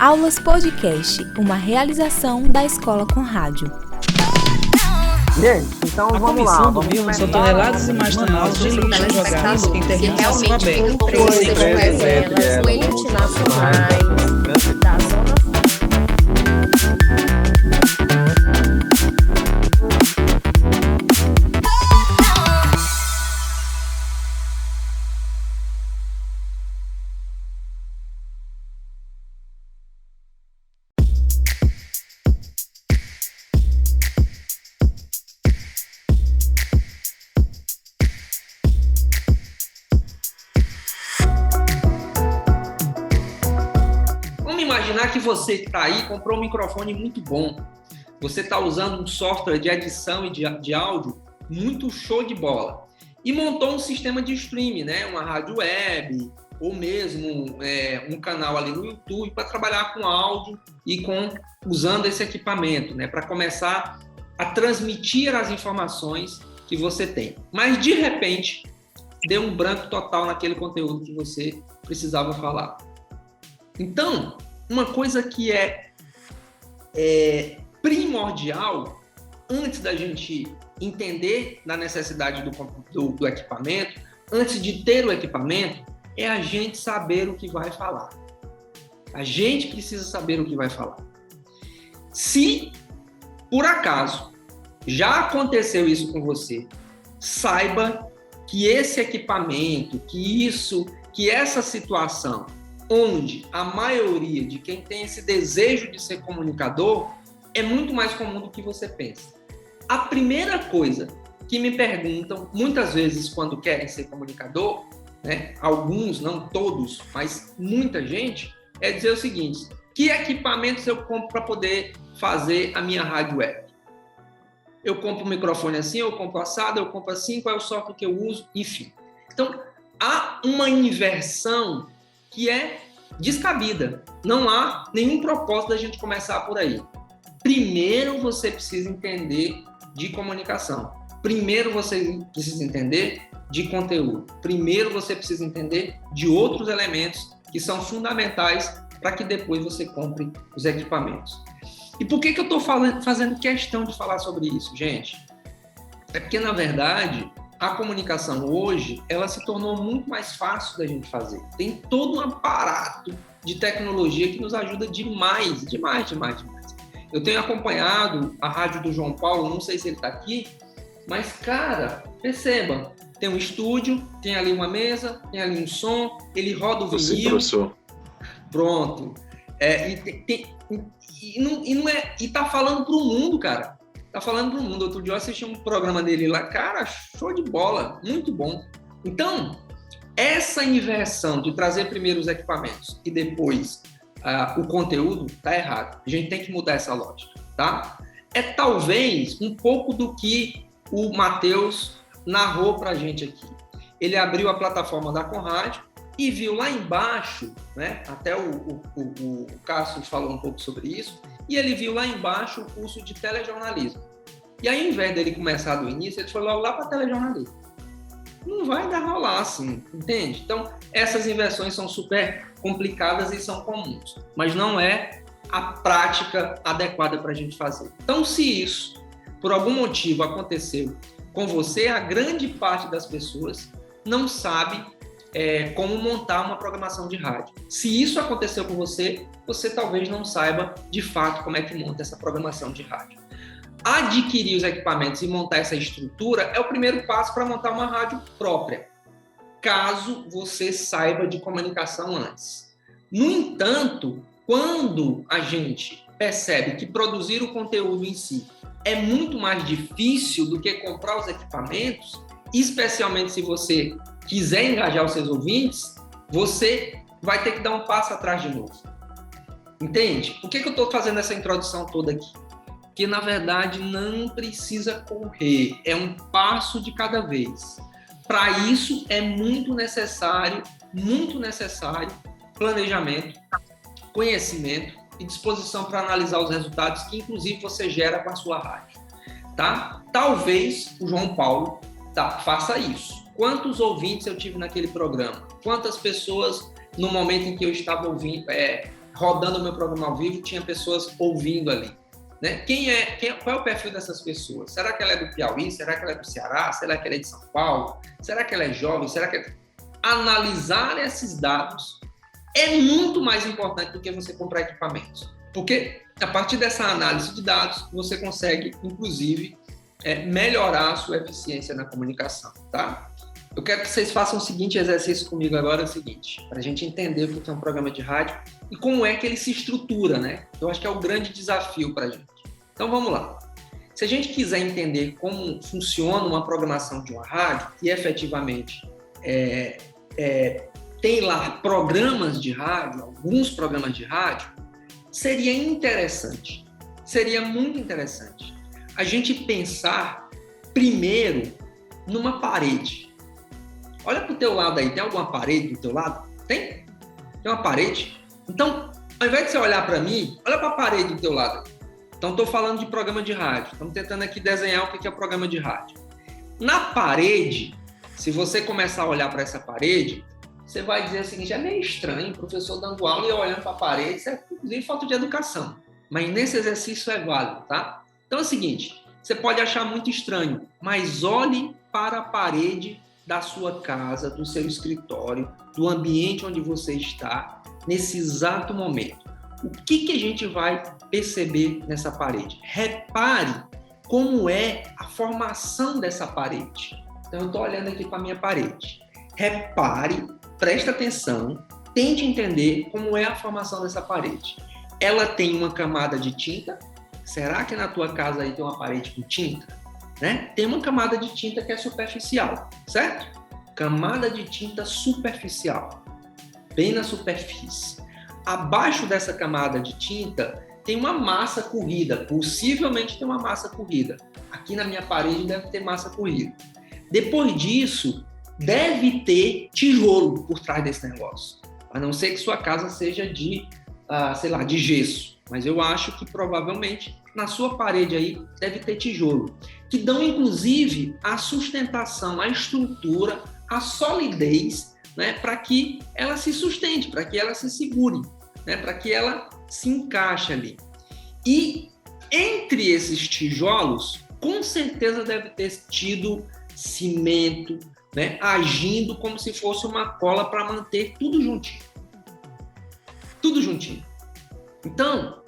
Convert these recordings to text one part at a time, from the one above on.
Aulas Podcast, uma realização da Escola com Rádio. Gente, então vamos lá. Vamos começar. São toneladas e mais toneladas de lixo jogados em terrenos a céu aberto. Com elites nacionais, da zona. Imaginar que você que está aí comprou um microfone muito bom, você está usando um software de edição e de áudio muito show de bola e montou um sistema de streaming, né? Uma rádio web ou mesmo um canal ali no YouTube para trabalhar com áudio e usando esse equipamento, né? Para começar a transmitir as informações que você tem. Mas de repente deu um branco total naquele conteúdo que você precisava falar. Então, uma coisa que é primordial, antes da gente entender da necessidade do equipamento, antes de ter o equipamento, é a gente saber o que vai falar. A gente precisa saber o que vai falar. Se, por acaso, já aconteceu isso com você, saiba que esse equipamento, que essa situação, onde a maioria de quem tem esse desejo de ser comunicador é muito mais comum do que você pensa. A primeira coisa que me perguntam, muitas vezes quando querem ser comunicador, né, alguns, não todos, mas muita gente, é dizer o seguinte: que equipamentos eu compro para poder fazer a minha rádio web? Eu compro um microfone assim, eu compro assado, eu compro assim, qual é o software que eu uso? Enfim. Então, há uma inversão que é descabida. Não há nenhum propósito da gente começar por aí. Primeiro você precisa entender de comunicação. Primeiro você precisa entender de conteúdo. Primeiro você precisa entender de outros elementos que são fundamentais para que depois você compre os equipamentos. E por que eu estou fazendo questão de falar sobre isso, gente? É porque, na verdade, a comunicação hoje, ela se tornou muito mais fácil da gente fazer. Tem todo um aparato de tecnologia que nos ajuda demais. Eu tenho acompanhado a rádio do João Paulo, não sei se ele está aqui, mas, cara, perceba, tem um estúdio, tem ali uma mesa, tem ali um som, ele roda o vinil. Sim, professor. Pronto. E tá falando para o mundo, cara. Tá falando para o mundo. Outro dia eu assisti um programa dele lá, cara, show de bola, muito bom. Então, essa inversão de trazer primeiro os equipamentos e depois o conteúdo tá errado. A gente tem que mudar essa lógica, tá? É talvez um pouco do que o Matheus narrou pra gente aqui. Ele abriu a plataforma da Conrádio e viu lá embaixo, né? Até o Cássio falou um pouco sobre isso, e ele viu lá embaixo o curso de telejornalismo. E aí, ao invés dele começar do início, ele foi logo lá para telejornalismo. Não vai dar rolar assim, entende? Então, essas inversões são super complicadas e são comuns, mas não é a prática adequada para a gente fazer. Então, se isso, por algum motivo, aconteceu com você, a grande parte das pessoas não sabe como montar uma programação de rádio. Se isso aconteceu com você, você talvez não saiba, de fato, como é que monta essa programação de rádio. Adquirir os equipamentos e montar essa estrutura é o primeiro passo para montar uma rádio própria, caso você saiba de comunicação antes. No entanto, quando a gente percebe que produzir o conteúdo em si é muito mais difícil do que comprar os equipamentos, especialmente se você quiser engajar os seus ouvintes, você vai ter que dar um passo atrás de novo. Entende? Por que eu estou fazendo essa introdução toda aqui? Porque, na verdade, não precisa correr, é um passo de cada vez. Para isso, é muito necessário planejamento, conhecimento e disposição para analisar os resultados que, inclusive, você gera com a sua rádio. Tá? Talvez o João Paulo faça isso. Quantos ouvintes eu tive naquele programa? Quantas pessoas, no momento em que eu estava ouvindo, rodando o meu programa ao vivo, tinha pessoas ouvindo ali. Né? Qual é o perfil dessas pessoas? Será que ela é do Piauí? Será que ela é do Ceará? Será que ela é de São Paulo? Será que ela é jovem? Será que Analisar esses dados é muito mais importante do que você comprar equipamentos. Porque a partir dessa análise de dados, você consegue, inclusive, melhorar a sua eficiência na comunicação, tá? Eu quero que vocês façam o seguinte exercício comigo agora, é o seguinte, para a gente entender o que é um programa de rádio e como é que ele se estrutura, né? Eu acho que é o grande desafio para a gente. Então, vamos lá. Se a gente quiser entender como funciona uma programação de uma rádio, e efetivamente tem lá programas de rádio, alguns programas de rádio, seria interessante, seria muito interessante a gente pensar primeiro numa parede. Olha para o teu lado aí, tem alguma parede do teu lado? Tem? Tem uma parede? Então, ao invés de você olhar para mim, olha para a parede do teu lado. Então, estou falando de programa de rádio. Estamos tentando aqui desenhar o que é o programa de rádio. Na parede, se você começar a olhar para essa parede, você vai dizer o seguinte, é meio estranho o professor dando aula e olhando para a parede, isso é, inclusive, falta de educação. Mas nesse exercício é válido, tá? Então é o seguinte, você pode achar muito estranho, mas olhe para a parede da sua casa, do seu escritório, do ambiente onde você está, nesse exato momento. O que a gente vai perceber nessa parede? Repare como é a formação dessa parede. Então, eu estou olhando aqui para a minha parede. Repare, preste atenção, tente entender como é a formação dessa parede. Ela tem uma camada de tinta. Será que na tua casa aí tem uma parede com tinta? Né? Tem uma camada de tinta que é superficial, certo? Camada de tinta superficial, bem na superfície. Abaixo dessa camada de tinta tem uma massa corrida, possivelmente tem uma massa corrida. Aqui na minha parede deve ter massa corrida. Depois disso, deve ter tijolo por trás desse negócio. A não ser que sua casa seja de, de gesso. Mas eu acho que provavelmente na sua parede aí deve ter tijolo. Que dão, inclusive, a sustentação, a estrutura, a solidez, né, para que ela se sustente, para que ela se segure, né, para que ela se encaixe ali. E entre esses tijolos, com certeza deve ter tido cimento, né, agindo como se fosse uma cola para manter tudo juntinho. Tudo juntinho. Então,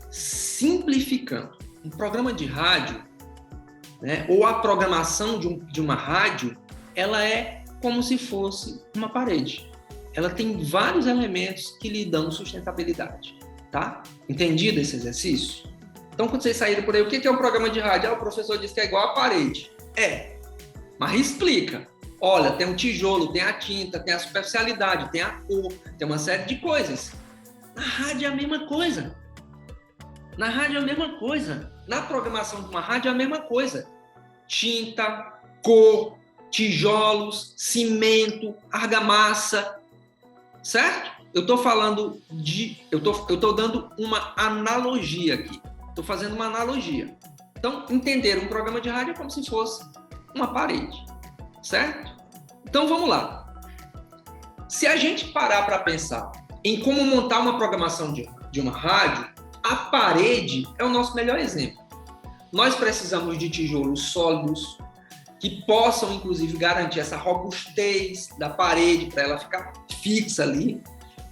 simplificando, um programa de rádio, né, ou a programação de uma rádio, ela é como se fosse uma parede. Ela tem vários elementos que lhe dão sustentabilidade, tá? Entendido esse exercício? Então, quando vocês saírem por aí, o que é um programa de rádio? O professor disse que é igual a parede. Mas explica. Olha, tem um tijolo, tem a tinta, tem a superficialidade, tem a cor, tem uma série de coisas. Na rádio é a mesma coisa. Na rádio é a mesma coisa. Na programação de uma rádio é a mesma coisa. Tinta, cor, tijolos, cimento, argamassa, certo? Eu estou falando eu estou dando uma analogia aqui. Estou fazendo uma analogia. Então, entender um programa de rádio é como se fosse uma parede, certo? Então, vamos lá. Se a gente parar para pensar em como montar uma programação de uma rádio, a parede é o nosso melhor exemplo. Nós precisamos de tijolos sólidos, que possam, inclusive, garantir essa robustez da parede para ela ficar fixa ali.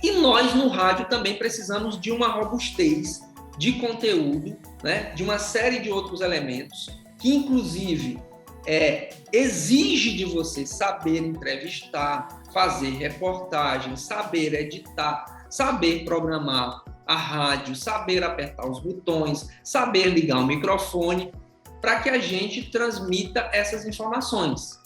E nós, no rádio, também precisamos de uma robustez de conteúdo, né, de uma série de outros elementos, que, inclusive, exige de você saber entrevistar, fazer reportagem, saber editar, saber programar a rádio, saber apertar os botões, saber ligar o microfone, para que a gente transmita essas informações.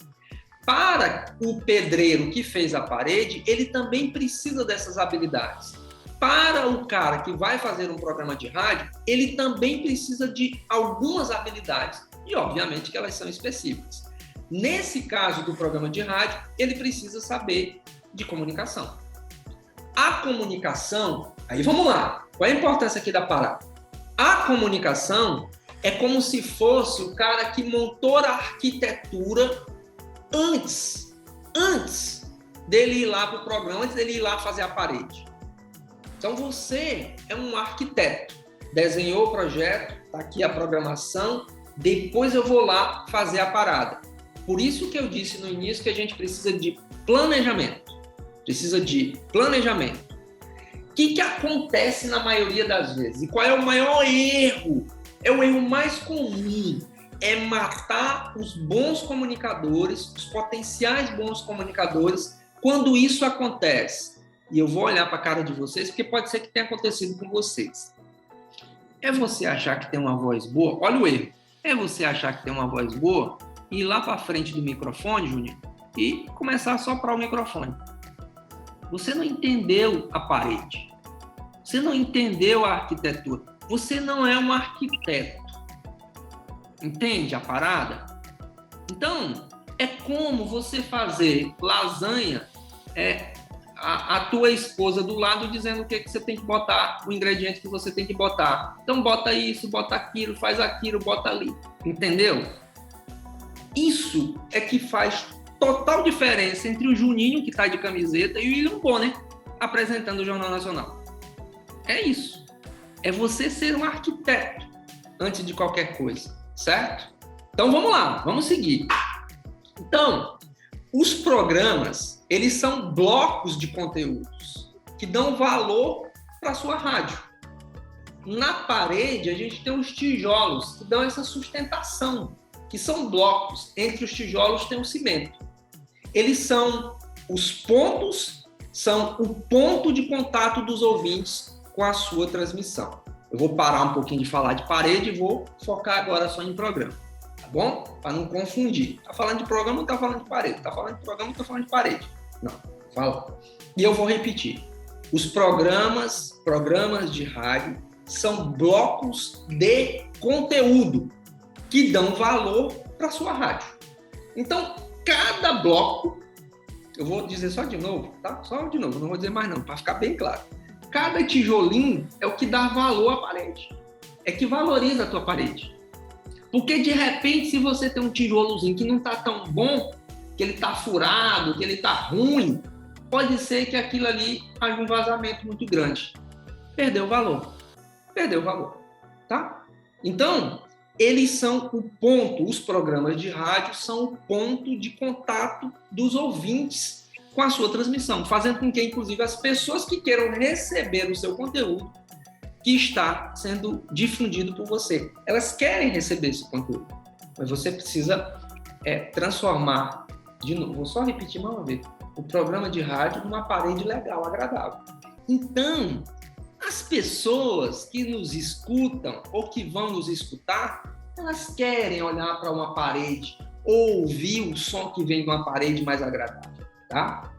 Para o pedreiro que fez a parede, ele também precisa dessas habilidades. Para o cara que vai fazer um programa de rádio, ele também precisa de algumas habilidades, e obviamente que elas são específicas. Nesse caso do programa de rádio, ele precisa saber de comunicação. A comunicação, aí vamos lá, qual é a importância aqui da parada? A comunicação é como se fosse o cara que montou a arquitetura antes dele ir lá para o programa, antes dele ir lá fazer a parede. Então você é um arquiteto, desenhou o projeto, está aqui a programação, depois eu vou lá fazer a parada. Por isso que eu disse no início que a gente precisa de planejamento. Precisa de planejamento. O que acontece na maioria das vezes? E qual é o maior erro? É o erro mais comum. É matar os bons comunicadores, os potenciais bons comunicadores, quando isso acontece. E eu vou olhar para a cara de vocês, porque pode ser que tenha acontecido com vocês. É você achar que tem uma voz boa? Olha o erro. É você achar que tem uma voz boa e ir lá para frente do microfone, Juninho, e começar a soprar o microfone. Você não entendeu a parede. Você não entendeu a arquitetura. Você não é um arquiteto. Entende a parada? Então, é como você fazer lasanha, a tua esposa do lado dizendo o que você tem que botar, o ingrediente que você tem que botar. Então, bota isso, bota aquilo, faz aquilo, bota ali. Entendeu? Isso é que faz total diferença entre o Juninho, que está de camiseta, e o William Bonner apresentando o Jornal Nacional. É isso. É você ser um arquiteto antes de qualquer coisa, certo? Então vamos lá, vamos seguir. Então, os programas, eles são blocos de conteúdos que dão valor para a sua rádio. Na parede, a gente tem os tijolos que dão essa sustentação, que são blocos. Entre os tijolos tem o cimento. Eles são os pontos, são o ponto de contato dos ouvintes com a sua transmissão. Eu vou parar um pouquinho de falar de parede e vou focar agora só em programa, tá bom? Para não confundir. Tá falando de programa, não tá falando de parede. Tá falando de programa, não tá falando de parede. Não, fala. E eu vou repetir. Os programas de rádio são blocos de conteúdo que dão valor para a sua rádio. Então, cada bloco, eu vou dizer só de novo, tá? Só de novo, não vou dizer mais não, para ficar bem claro. Cada tijolinho é o que dá valor à parede. É que valoriza a tua parede. Porque, de repente, se você tem um tijolozinho que não está tão bom, que ele está furado, que ele está ruim, pode ser que aquilo ali haja um vazamento muito grande. Perdeu o valor. Perdeu o valor. Tá? Então, eles são o ponto, os programas de rádio são o ponto de contato dos ouvintes com a sua transmissão, fazendo com que, inclusive, as pessoas que queiram receber o seu conteúdo que está sendo difundido por você, elas querem receber esse conteúdo, mas você precisa transformar, de novo, vou só repetir mais uma vez, o programa de rádio numa parede legal, agradável. Então, as pessoas que nos escutam ou que vão nos escutar, elas querem olhar para uma parede ou ouvir o som que vem de uma parede mais agradável. Tá?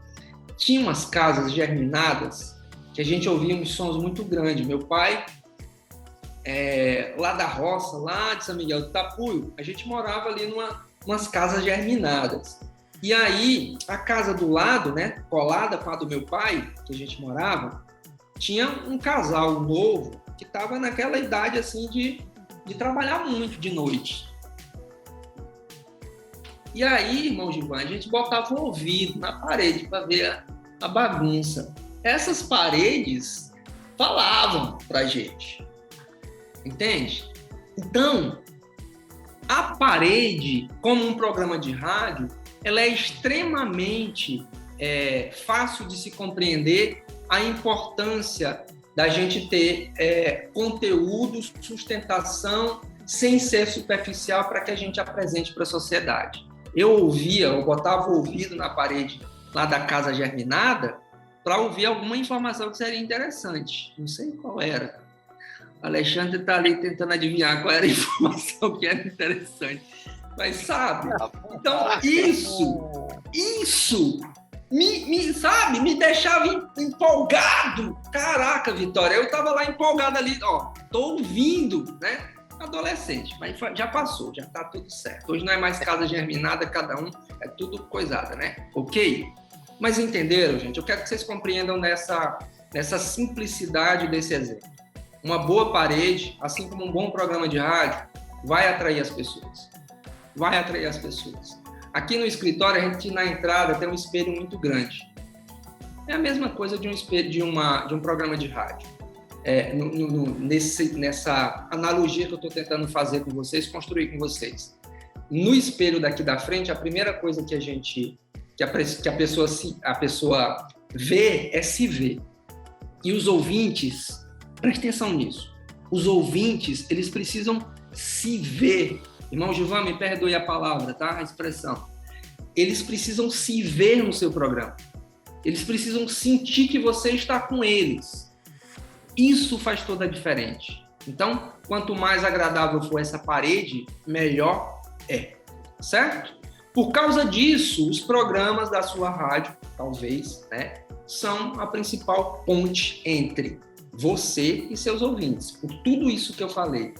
Tinha umas casas germinadas que a gente ouvia uns sons muito grandes. Meu pai, lá da roça, lá de São Miguel do Tapuio, a gente morava ali umas casas germinadas. E aí, a casa do lado, né, colada com a do meu pai, que a gente morava, tinha um casal novo que estava naquela idade assim de trabalhar muito de noite. E aí, irmão Givan, a gente botava o ouvido na parede para ver a bagunça. Essas paredes falavam pra gente. Entende? Então, a parede, como um programa de rádio, ela é extremamente fácil de se compreender a importância da gente ter conteúdo, sustentação, sem ser superficial para que a gente apresente para a sociedade. Eu botava o ouvido na parede lá da casa germinada para ouvir alguma informação que seria interessante. Não sei qual era. O Alexandre está ali tentando adivinhar qual era a informação que era interessante. Mas sabe? Então, isso me deixava empolgado. Caraca, Vitória, eu estava lá empolgado ali, ó, tô ouvindo, né? Adolescente, mas já passou, já tá tudo certo. Hoje não é mais casa germinada, cada um é tudo coisada, né? Ok? Mas entenderam, gente? Eu quero que vocês compreendam nessa simplicidade desse exemplo. Uma boa parede, assim como um bom programa de rádio, vai atrair as pessoas. Vai atrair as pessoas. Aqui no escritório, a gente na entrada tem um espelho muito grande. É a mesma coisa de um programa de rádio. Nessa analogia que eu estou tentando fazer com vocês, construir com vocês. No espelho daqui da frente, a primeira coisa que a pessoa vê é se ver. E os ouvintes, preste atenção nisso, os ouvintes, eles precisam se ver. Irmão Gilvan, me perdoe a palavra, tá? A expressão. Eles precisam se ver no seu programa. Eles precisam sentir que você está com eles. Isso faz toda a diferença. Então, quanto mais agradável for essa parede, melhor é. Certo? Por causa disso, os programas da sua rádio, talvez, né, são a principal ponte entre você e seus ouvintes. Por tudo isso que eu falei.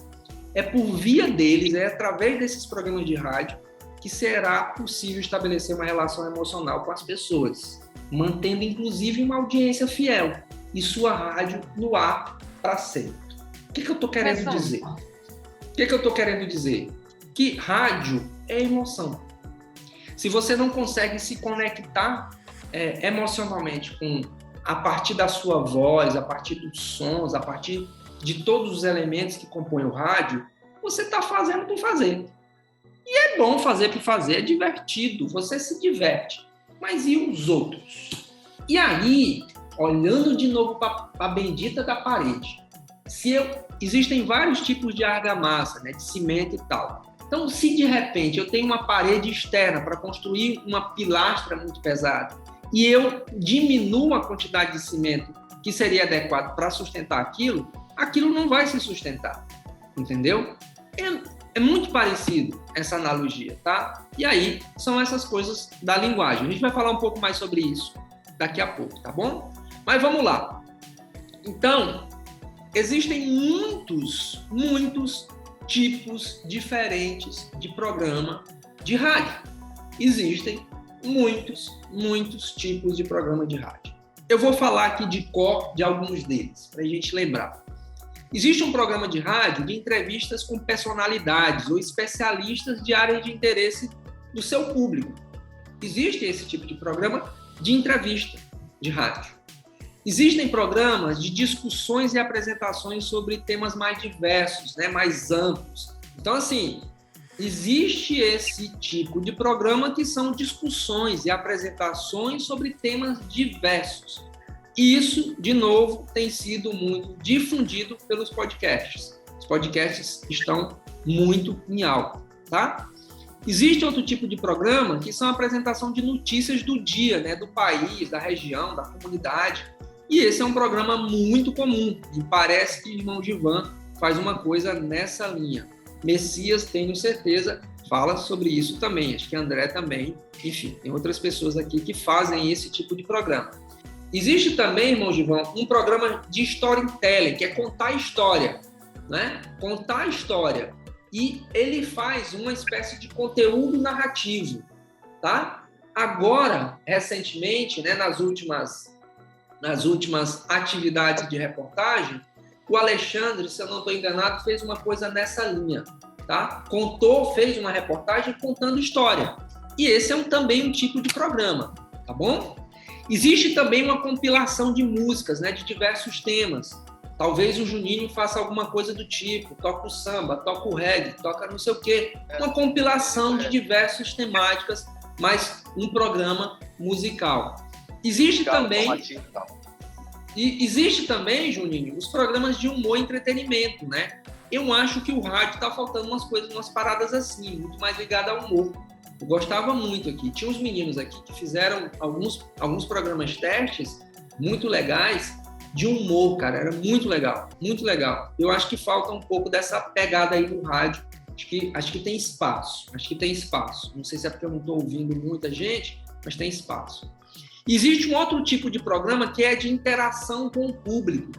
É por via deles, é através desses programas de rádio que será possível estabelecer uma relação emocional com as pessoas, mantendo inclusive uma audiência fiel e sua rádio no ar para sempre. O que eu estou querendo dizer? Que rádio é emoção. Se você não consegue se conectar emocionalmente a partir da sua voz, a partir dos sons, a partir de todos os elementos que compõem o rádio, você está fazendo por fazer. E é bom fazer por fazer, é divertido, você se diverte. Mas e os outros? E aí, olhando de novo para a bendita da parede, existem vários tipos de argamassa, né, de cimento e tal. Então, se de repente eu tenho uma parede externa para construir uma pilastra muito pesada e eu diminuo a quantidade de cimento que seria adequado para sustentar aquilo não vai se sustentar, entendeu? É muito parecido essa analogia, tá? E aí, são essas coisas da linguagem. A gente vai falar um pouco mais sobre isso daqui a pouco, tá bom? Mas vamos lá. Então, existem muitos tipos diferentes de programa de rádio. Existem muitos tipos de programa de rádio. Eu vou falar aqui de cor de alguns deles, para a gente lembrar. Existe um programa de rádio de entrevistas com personalidades ou especialistas de área de interesse do seu público. Existe esse tipo de programa de entrevista de rádio. Existem programas de discussões e apresentações sobre temas mais diversos, né, mais amplos. Então, assim, existe esse tipo de programa que são discussões e apresentações sobre temas diversos. E isso, de novo, tem sido muito difundido pelos podcasts. Os podcasts estão muito em alta, tá? Existe outro tipo de programa que são a apresentação de notícias do dia, né, do país, da região, da comunidade. E esse é um programa muito comum. E parece que o irmão Gilvan faz uma coisa nessa linha. Messias, tenho certeza, fala sobre isso também. Acho que André também. Enfim, tem outras pessoas aqui que fazem esse tipo de programa. Existe também, irmão Gilvan, um programa de storytelling, que é contar a história, né? Contar a história. E ele faz uma espécie de conteúdo narrativo, tá? Agora, recentemente, né, nas últimas atividades de reportagem, o Alexandre, se eu não estou enganado, fez uma coisa nessa linha, tá? Fez uma reportagem contando história. E esse é também um tipo de programa, tá bom? Existe também uma compilação de músicas, né, de diversos temas. Talvez o Juninho faça alguma coisa do tipo, toca o samba, toca o reggae, toca não sei o quê. Uma compilação de diversas temáticas, mas um programa musical. Existe também, Juninho, os programas de humor e entretenimento, né? Eu acho que o rádio está faltando umas paradas assim, muito mais ligado ao humor. Eu gostava muito aqui. Tinha uns meninos aqui que fizeram alguns programas testes muito legais de humor, cara. Era muito legal, muito legal. Eu acho que falta um pouco dessa pegada aí no rádio. Acho que tem espaço. Não sei se é porque eu não estou ouvindo muita gente, mas tem espaço. Existe um outro tipo de programa que é de interação com o público.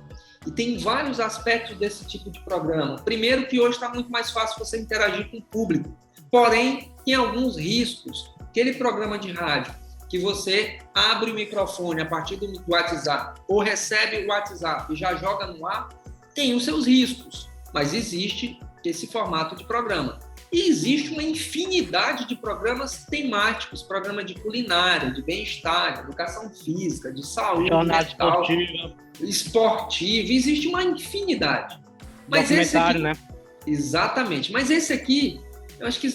E tem vários aspectos desse tipo de programa. Primeiro, que hoje está muito mais fácil você interagir com o público. Porém, tem alguns riscos. Aquele programa de rádio que você abre o microfone a partir do WhatsApp ou recebe o WhatsApp e já joga no ar, tem os seus riscos. Mas existe esse formato de programa. E existe uma infinidade de programas temáticos, programa de culinária, de bem-estar, de educação física, de saúde mental, esportiva, existe uma infinidade. Mas documentário, esse aqui, né? Exatamente. Mas esse aqui, eu acho que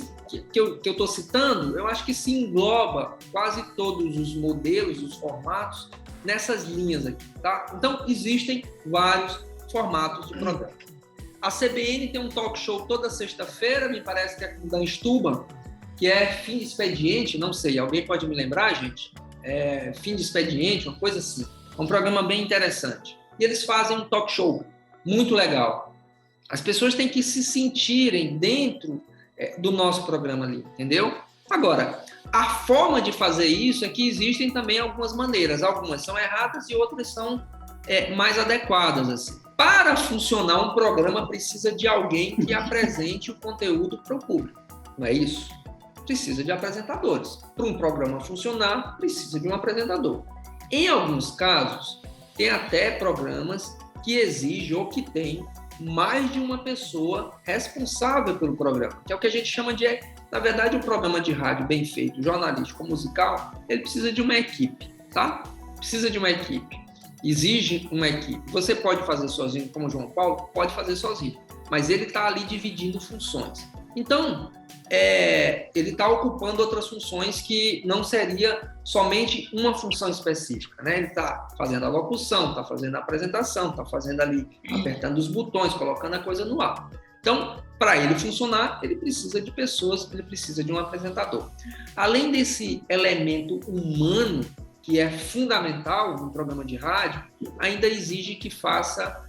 eu estou citando, eu acho que se engloba quase todos os modelos, os formatos, nessas linhas aqui, tá? Então, existem vários formatos de programa. A CBN tem um talk show toda sexta-feira, me parece que é com o Dan Stuban, que é Fim de Expediente, não sei, alguém pode me lembrar, gente? Fim de Expediente, uma coisa assim. É um programa bem interessante. E eles fazem um talk show muito legal. As pessoas têm que se sentirem dentro do nosso programa ali, entendeu? Agora, a forma de fazer isso é que existem também algumas maneiras. Algumas são erradas e outras são mais adequadas, assim. Para funcionar um programa, precisa de alguém que apresente o conteúdo para o público. Não é isso? Precisa de apresentadores. Para um programa funcionar, precisa de um apresentador. Em alguns casos, tem até programas que exigem ou que têm mais de uma pessoa responsável pelo programa, que é o que a gente chama de, na verdade, um programa de rádio bem feito, jornalístico, musical, ele precisa de uma equipe, tá? Precisa de uma equipe. Exige uma equipe. Você pode fazer sozinho, como o João Paulo, pode fazer sozinho, mas ele está ali dividindo funções. Então, ele está ocupando outras funções que não seria somente uma função específica, né? Ele está fazendo a locução, está fazendo a apresentação, está fazendo ali, apertando os botões, colocando a coisa no ar. Então, para ele funcionar, ele precisa de pessoas, ele precisa de um apresentador. Além desse elemento humano, que é fundamental no programa de rádio, ainda exige que faça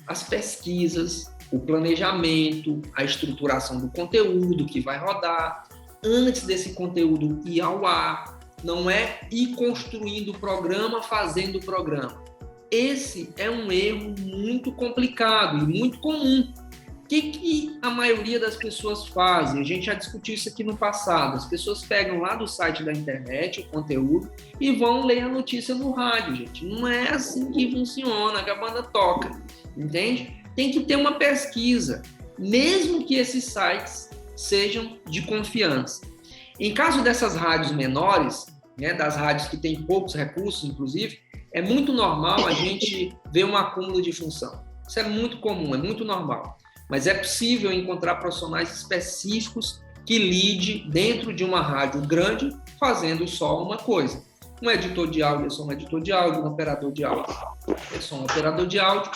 as pesquisas, o planejamento, a estruturação do conteúdo que vai rodar, antes desse conteúdo ir ao ar, não é ir construindo o programa, fazendo o programa. Esse é um erro muito complicado e muito comum. O que a maioria das pessoas fazem? A gente já discutiu isso aqui no passado. As pessoas pegam lá do site da internet o conteúdo e vão ler a notícia no rádio, gente. Não é assim que funciona, que a banda toca, entende? Tem que ter uma pesquisa, mesmo que esses sites sejam de confiança. Em caso dessas rádios menores, né, das rádios que têm poucos recursos, inclusive, é muito normal a gente ver um acúmulo de função. Isso é muito comum, é muito normal. Mas é possível encontrar profissionais específicos que lidem dentro de uma rádio grande fazendo só uma coisa. Um editor de áudio é só um editor de áudio, um operador de áudio é só um operador de áudio,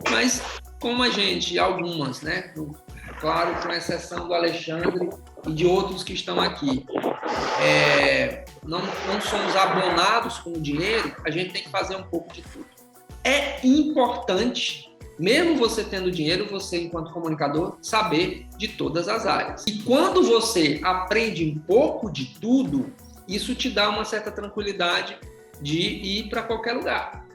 mas como a gente, algumas, né, claro, com exceção do Alexandre e de outros que estão aqui, não somos abonados com o dinheiro, a gente tem que fazer um pouco de tudo. É importante, mesmo você tendo dinheiro, você, enquanto comunicador, saber de todas as áreas. E quando você aprende um pouco de tudo, isso te dá uma certa tranquilidade de ir para qualquer lugar.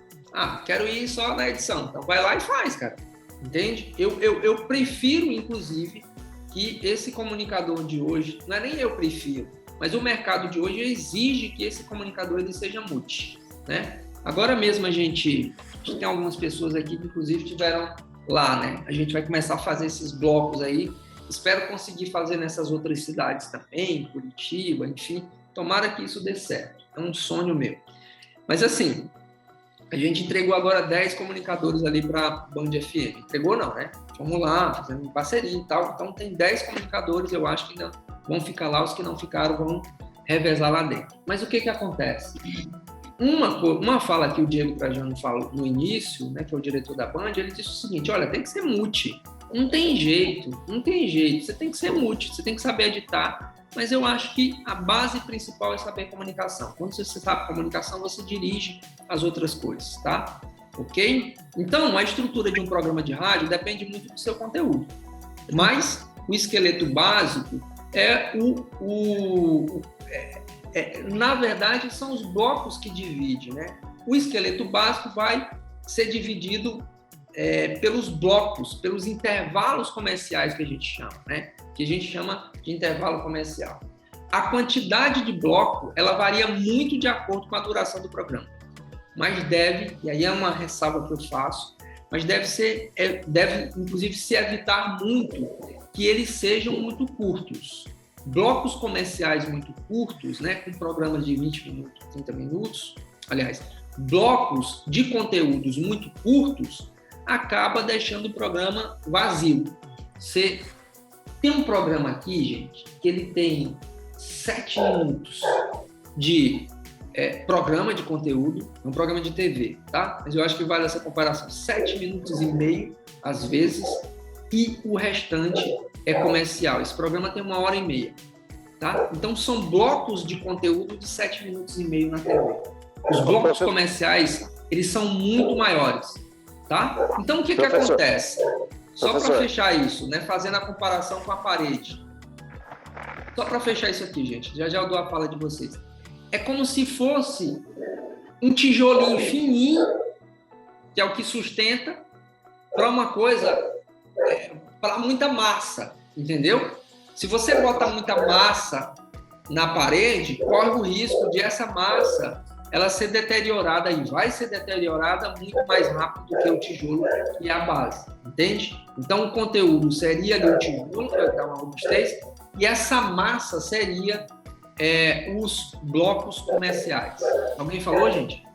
Quero ir só na edição. Então vai lá e faz, cara. Entende? Eu prefiro, inclusive, que esse comunicador de hoje, não é nem eu prefiro, mas o mercado de hoje exige que esse comunicador ele seja multi, né? Agora mesmo a gente tem algumas pessoas aqui que, inclusive, estiveram lá, né? A gente vai começar a fazer esses blocos aí. Espero conseguir fazer nessas outras cidades também, Curitiba, enfim. Tomara que isso dê certo. É um sonho meu. Mas, assim, a gente entregou agora 10 comunicadores ali para a Band FM. Entregou não, né? Vamos lá, fazendo parceria e tal. Então, tem 10 comunicadores, eu acho que ainda vão ficar lá. Os que não ficaram vão revezar lá dentro. Mas o que acontece? Uma fala que o Diego Trajano falou no início, né, que é o diretor da Band, ele disse o seguinte: olha, tem que ser multi. Não tem jeito. Você tem que ser multi, você tem que saber editar. Mas eu acho que a base principal é saber comunicação. Quando você sabe comunicação, você dirige as outras coisas, tá? Ok? Então, a estrutura de um programa de rádio depende muito do seu conteúdo. Mas o esqueleto básico na verdade, são os blocos que dividem, né? O esqueleto básico vai ser dividido pelos blocos, pelos intervalos comerciais que a gente chama, né? Que a gente chama de intervalo comercial. A quantidade de bloco, ela varia muito de acordo com a duração do programa. Mas e aí é uma ressalva que eu faço, mas deve inclusive se evitar muito que eles sejam muito curtos. Blocos comerciais muito curtos, né, com programas de 20 minutos, 30 minutos, aliás, blocos de conteúdos muito curtos, acaba deixando o programa vazio. Você tem um programa aqui, gente, que ele tem 7 minutos de programa de conteúdo, um programa de TV, tá? Mas eu acho que vale essa comparação. 7 minutos e meio, às vezes, e o restante é comercial. Esse programa tem 1h30, tá? Então, são blocos de conteúdo de 7 minutos e meio na TV. Os blocos comerciais, eles são muito maiores, tá? Então, o que acontece? Só para fechar isso, né? Fazendo a comparação com a parede. Só para fechar isso aqui, gente. Já eu dou a fala de vocês. É como se fosse um tijolinho fininho, que é o que sustenta, para uma coisa, para muita massa, entendeu? Se você bota muita massa na parede, corre o risco de essa massa ela ser deteriorada e vai ser deteriorada muito mais rápido do que o tijolo e a base, entende? Então, o conteúdo seria ali o tijolo, para dar uma robustez, e essa massa seria os blocos comerciais. Alguém falou, gente?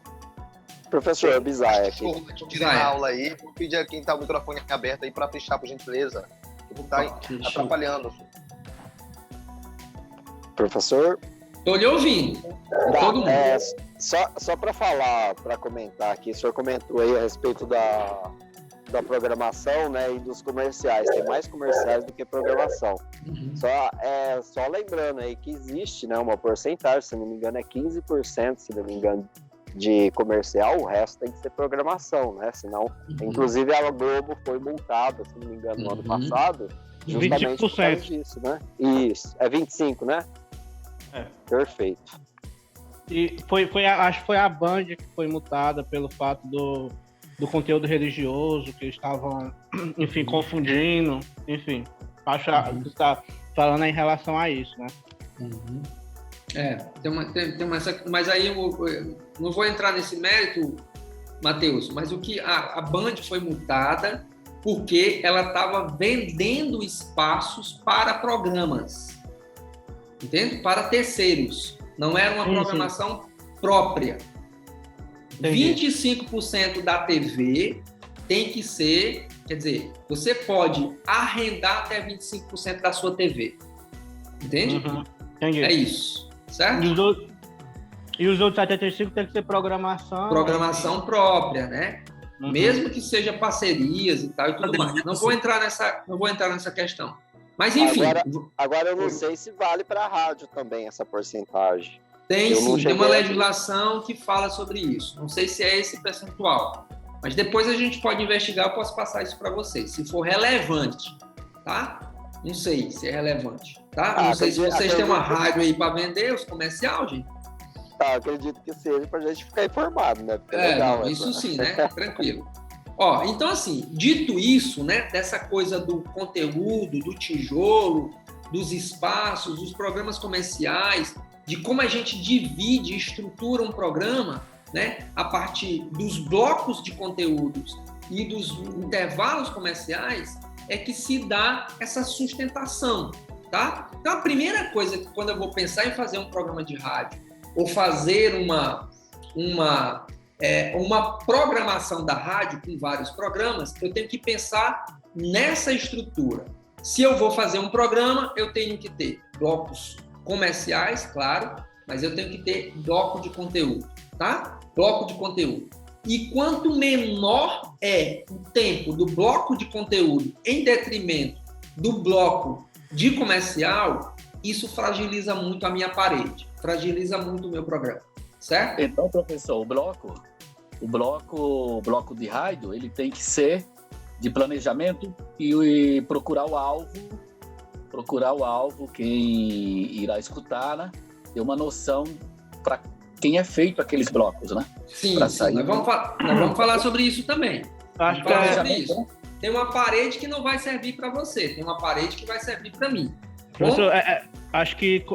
Professor Bizarre aqui. Tirar aula aí, vou pedir a quem está o microfone aberto aí para fechar, por gentileza. Está atrapalhando. Professor? Estou lhe ouvindo. Todo mundo. Só para falar, para comentar aqui, o senhor comentou aí a respeito da programação, né, e dos comerciais. Tem mais comerciais do que programação. Uhum. Só lembrando aí que existe, né, uma porcentagem, se não me engano é 15%, se não me engano, de comercial, o resto tem que ser programação, né? Senão, inclusive a Globo foi multada, se não me engano, no ano passado, justamente 25%. Por causa disso, né? Isso, é 25%, né? Perfeito. E acho que foi a Band que foi multada pelo fato do conteúdo religioso, que eles estavam, enfim, confundindo, enfim. Acho que está falando em relação a isso, né? Uhum. Mas aí eu não vou entrar nesse mérito, Matheus, mas o que a Band foi multada porque ela estava vendendo espaços para programas, entende? Para terceiros. Não era uma programação própria. Entendi. 25% da TV tem que ser, quer dizer, você pode arrendar até 25% da sua TV. Entende? Uhum. Entendi. É isso. Certo? E os outros 75% tem que ser programação. Programação própria, né? Uhum. Mesmo que seja parcerias e tal e tudo mais. Não vou entrar nessa questão. Mas enfim. Agora eu não sei se vale para a rádio também essa porcentagem. Tem sim, tem uma legislação que fala sobre isso. Não sei se é esse percentual. Mas depois a gente pode investigar, eu posso passar isso para vocês. Se for relevante, tá? Não sei se é relevante, tá? Não sei se vocês têm uma rádio aí para vender, os comercial, gente. Tá, acredito que seja para a gente ficar informado, né? Legal, isso sim, né? Tranquilo. Ó, então assim, dito isso, né? Dessa coisa do conteúdo, do tijolo, dos espaços, dos programas comerciais, de como a gente divide e estrutura um programa, né? A partir dos blocos de conteúdos e dos intervalos comerciais, é que se dá essa sustentação, tá? Então, a primeira coisa que quando eu vou pensar em fazer um programa de rádio ou fazer uma programação da rádio com vários programas, eu tenho que pensar nessa estrutura. Se eu vou fazer um programa, eu tenho que ter blocos comerciais, claro, mas eu tenho que ter bloco de conteúdo, tá? Bloco de conteúdo. E quanto menor é o tempo do bloco de conteúdo em detrimento do bloco de comercial, isso fragiliza muito a minha parede, fragiliza muito o meu programa, certo? Então, professor, o bloco de rádio, ele tem que ser de planejamento e procurar o alvo, quem irá escutar, né? Ter uma noção para quem é feito aqueles blocos, né? Sim, nós vamos falar sobre isso também. Tem uma parede que não vai servir para você, tem uma parede que vai servir para mim. Professor, acho que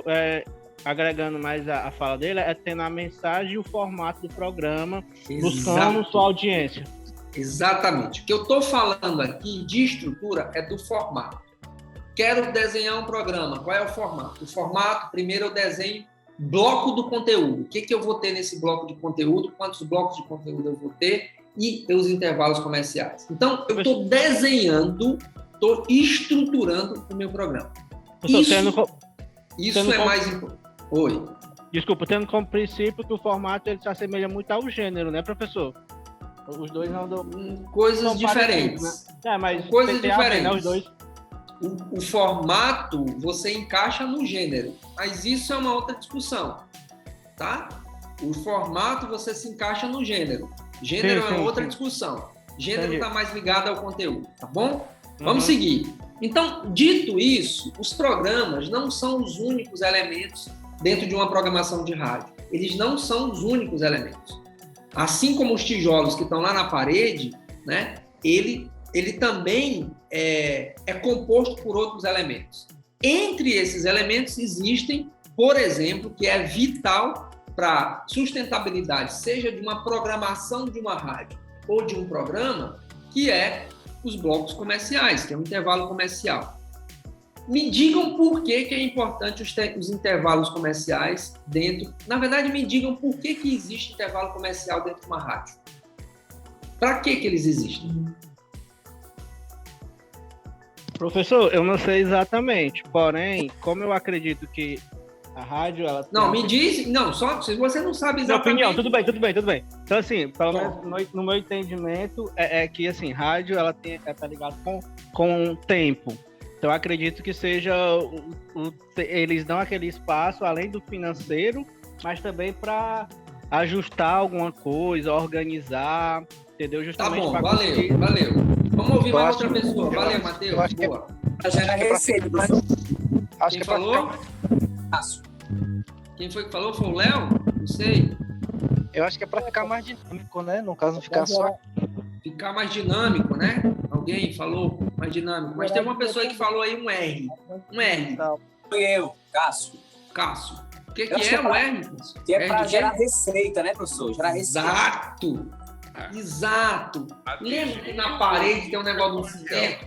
agregando mais a fala dele, é tendo a mensagem e o formato do programa, buscando sua audiência. Exatamente. O que eu estou falando aqui de estrutura é do formato. Quero desenhar um programa. Qual é o formato? O formato, primeiro eu desenho bloco do conteúdo. O que eu vou ter nesse bloco de conteúdo? Quantos blocos de conteúdo eu vou ter? E os intervalos comerciais. Então, eu estou desenhando, estou estruturando o meu programa. Isso é mais importante. Oi. Desculpa, tendo como princípio que o formato ele se assemelha muito ao gênero, né, professor? Os dois não dão... Coisas diferentes. Né? Mas coisas diferentes. Né, os dois. O formato você encaixa no gênero, mas isso é uma outra discussão, tá? O formato você se encaixa no gênero. Gênero é outra discussão. Gênero está mais ligado ao conteúdo, tá bom? Vamos seguir. Então, dito isso, os programas não são os únicos elementos dentro de uma programação de rádio. Eles não são os únicos elementos. Assim como os tijolos que estão lá na parede, né? Ele também é composto por outros elementos. Entre esses elementos existem, por exemplo, que é vital para sustentabilidade, seja de uma programação de uma rádio ou de um programa, que é os blocos comerciais, que é um intervalo comercial. Me digam por que é importante os intervalos comerciais dentro... Na verdade, me digam por que existe intervalo comercial dentro de uma rádio. Para que eles existem? Professor, eu não sei exatamente, porém, como eu acredito que a rádio... Não, me diz... Não, só se você não sabe exatamente... Minha opinião, tudo bem. Então, assim, pelo menos no meu entendimento, é que, assim, rádio, ela tá ligada com o tempo. Então, eu acredito que seja... eles dão aquele espaço, além do financeiro, mas também para ajustar alguma coisa, organizar, entendeu? Justamente tá bom, valeu. Vamos ouvir mais outra pessoa. Valeu, Matheus. Boa. Quem falou? Quem foi que falou? Foi o Léo? Não sei. Eu acho que é para ficar mais dinâmico, né? No caso, não ficar só... Ficar mais dinâmico, né? Alguém falou mais dinâmico. Mas tem uma pessoa aí que falou aí um R. Um R. Foi eu, Cássio. O que é o R? Que é para gerar receita, né, professor? Gerar receita. Exato. Lembra que na parede tem um negócio do cimento?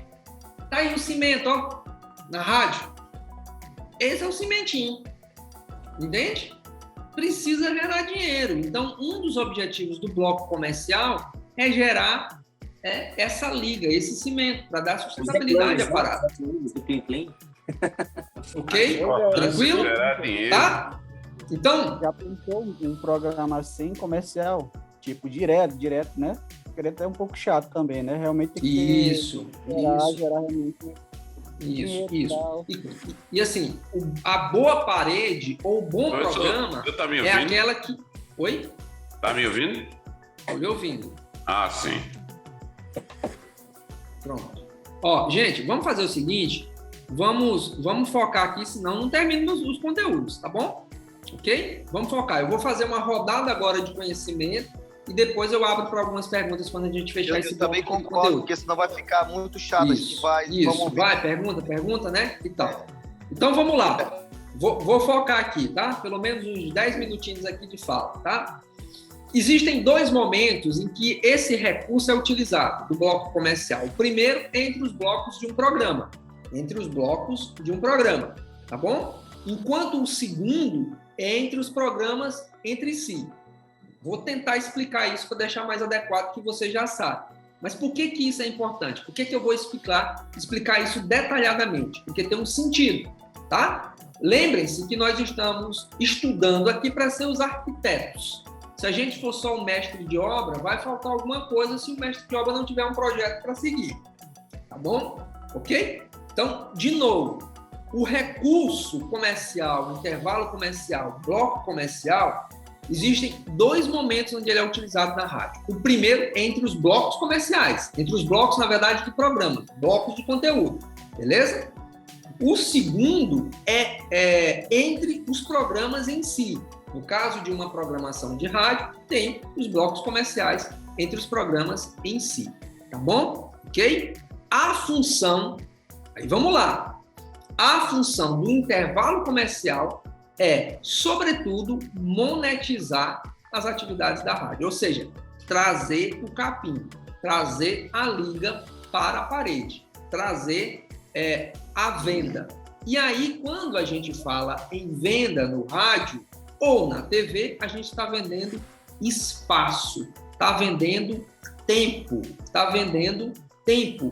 Tá aí o cimento, ó. Na rádio. Esse é o cimentinho. Entende? Precisa gerar dinheiro. Então, um dos objetivos do bloco comercial é gerar essa liga, esse cimento, para dar sustentabilidade à parada. Ok? Tranquilo? Tá? Então... Já pensou um programa assim, comercial, tipo direto, né? Direto é um pouco chato também, né? Realmente tem que gerar realmente... Isso. E assim, a boa parede ou o bom programa tá me ouvindo? É aquela que... Oi? Tá me ouvindo? Tô me ouvindo. Ah, sim. Pronto. Ó, gente, vamos fazer o seguinte, vamos focar aqui, senão não termina os conteúdos, tá bom? Ok? Vamos focar. Eu vou fazer uma rodada agora de conhecimento e depois eu abro para algumas perguntas quando a gente fechar esse bloco de conteúdo. Eu também concordo, porque senão vai ficar muito chato. Pergunta, né? E tal. Então, vamos lá. Vou focar aqui, tá? Pelo menos uns 10 minutinhos aqui de fala, tá? Existem dois momentos em que esse recurso é utilizado do bloco comercial. O primeiro é entre os blocos de um programa. Tá bom? Enquanto o segundo é entre os programas entre si. Vou tentar explicar isso para deixar mais adequado, que você já sabe. Mas por que isso é importante? Por que eu vou explicar isso detalhadamente? Porque tem um sentido, tá? Lembrem-se que nós estamos estudando aqui para ser os arquitetos. Se a gente for só um mestre de obra, vai faltar alguma coisa se o mestre de obra não tiver um projeto para seguir. Tá bom? Ok? Então, de novo, o recurso comercial, o intervalo comercial, o bloco comercial, existem dois momentos onde ele é utilizado na rádio. O primeiro é entre os blocos comerciais, entre os blocos, na verdade, de programa, blocos de conteúdo, beleza? O segundo é entre os programas em si. No caso de uma programação de rádio, tem os blocos comerciais entre os programas em si, tá bom? Ok? A função, aí vamos lá, a função do intervalo comercial é, sobretudo, monetizar as atividades da rádio, ou seja, trazer o capim. trazer a liga para a parede, trazer a venda. E aí, quando a gente fala em venda no rádio ou na TV, a gente está vendendo espaço, está vendendo tempo,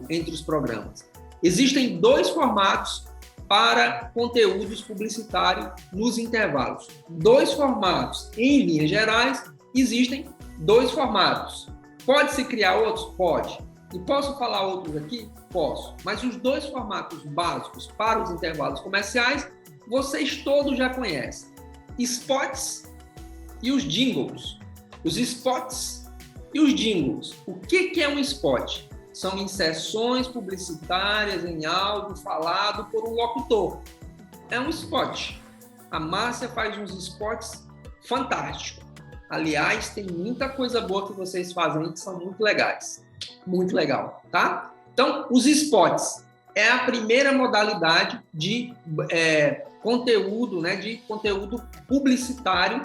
entre os programas. Existem 2 formatos para conteúdos publicitários nos intervalos. 2 formatos. Em linhas gerais, existem 2 formatos. Pode-se criar outros? Pode. E posso falar outros aqui? Posso. Mas os 2 formatos básicos para os intervalos comerciais, vocês todos já conhecem. Spots e os jingles. Os spots e os jingles. O que é um spot? São inserções publicitárias em áudio falado por um locutor. É um spot. A Márcia faz uns spots fantásticos. Aliás, tem muita coisa boa que vocês fazem que são muito legais. Muito legal, tá? Então, os spots é a primeira modalidade de conteúdo, né, de conteúdo publicitário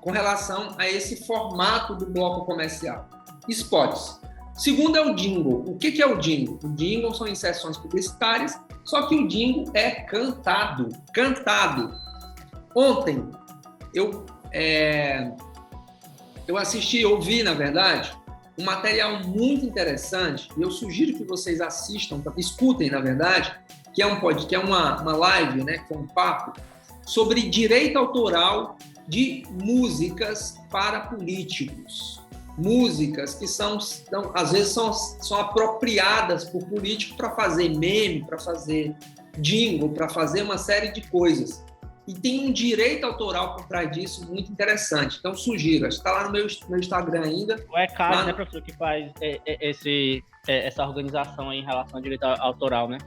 com relação a esse formato do bloco comercial. Spots. Segundo é o jingle. O que é o jingle? O jingle são inserções publicitárias, só que o jingle é cantado. Ontem, eu ouvi, na verdade, um material muito interessante, e eu sugiro que vocês escutem, na verdade, que é uma live, né, com um papo, sobre direito autoral de músicas para políticos. Músicas que às vezes são apropriadas por político para fazer meme, para fazer jingle, para fazer uma série de coisas. E tem um direito autoral por trás disso muito interessante. Então, sugiro. Está lá no meu Instagram ainda. O ECAD, né, professor, que faz essa organização aí em relação ao direito autoral, né?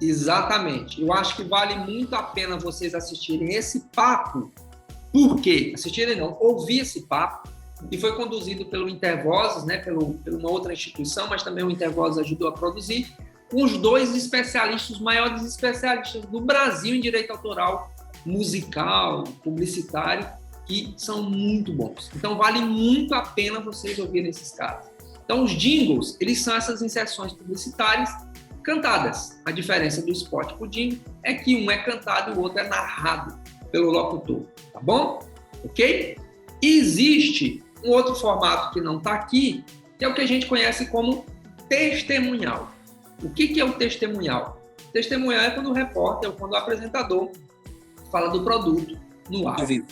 Exatamente. Eu acho que vale muito a pena vocês assistirem esse papo. Por quê? Ouvir esse papo, que foi conduzido pelo Intervozes, né, por uma outra instituição, mas também o Intervozes ajudou a produzir, com os 2 especialistas, os maiores especialistas do Brasil em direito autoral musical, publicitário, que são muito bons. Então, vale muito a pena vocês ouvirem esses caras. Então, os jingles, eles são essas inserções publicitárias cantadas. A diferença do spot para o jingle é que um é cantado e o outro é narrado pelo locutor, tá bom? Ok? E existe um outro formato que não está aqui, que é o que a gente conhece como testemunhal. O que é o testemunhal? Testemunhal é quando o repórter ou quando o apresentador fala do produto no ar. Ao vivo.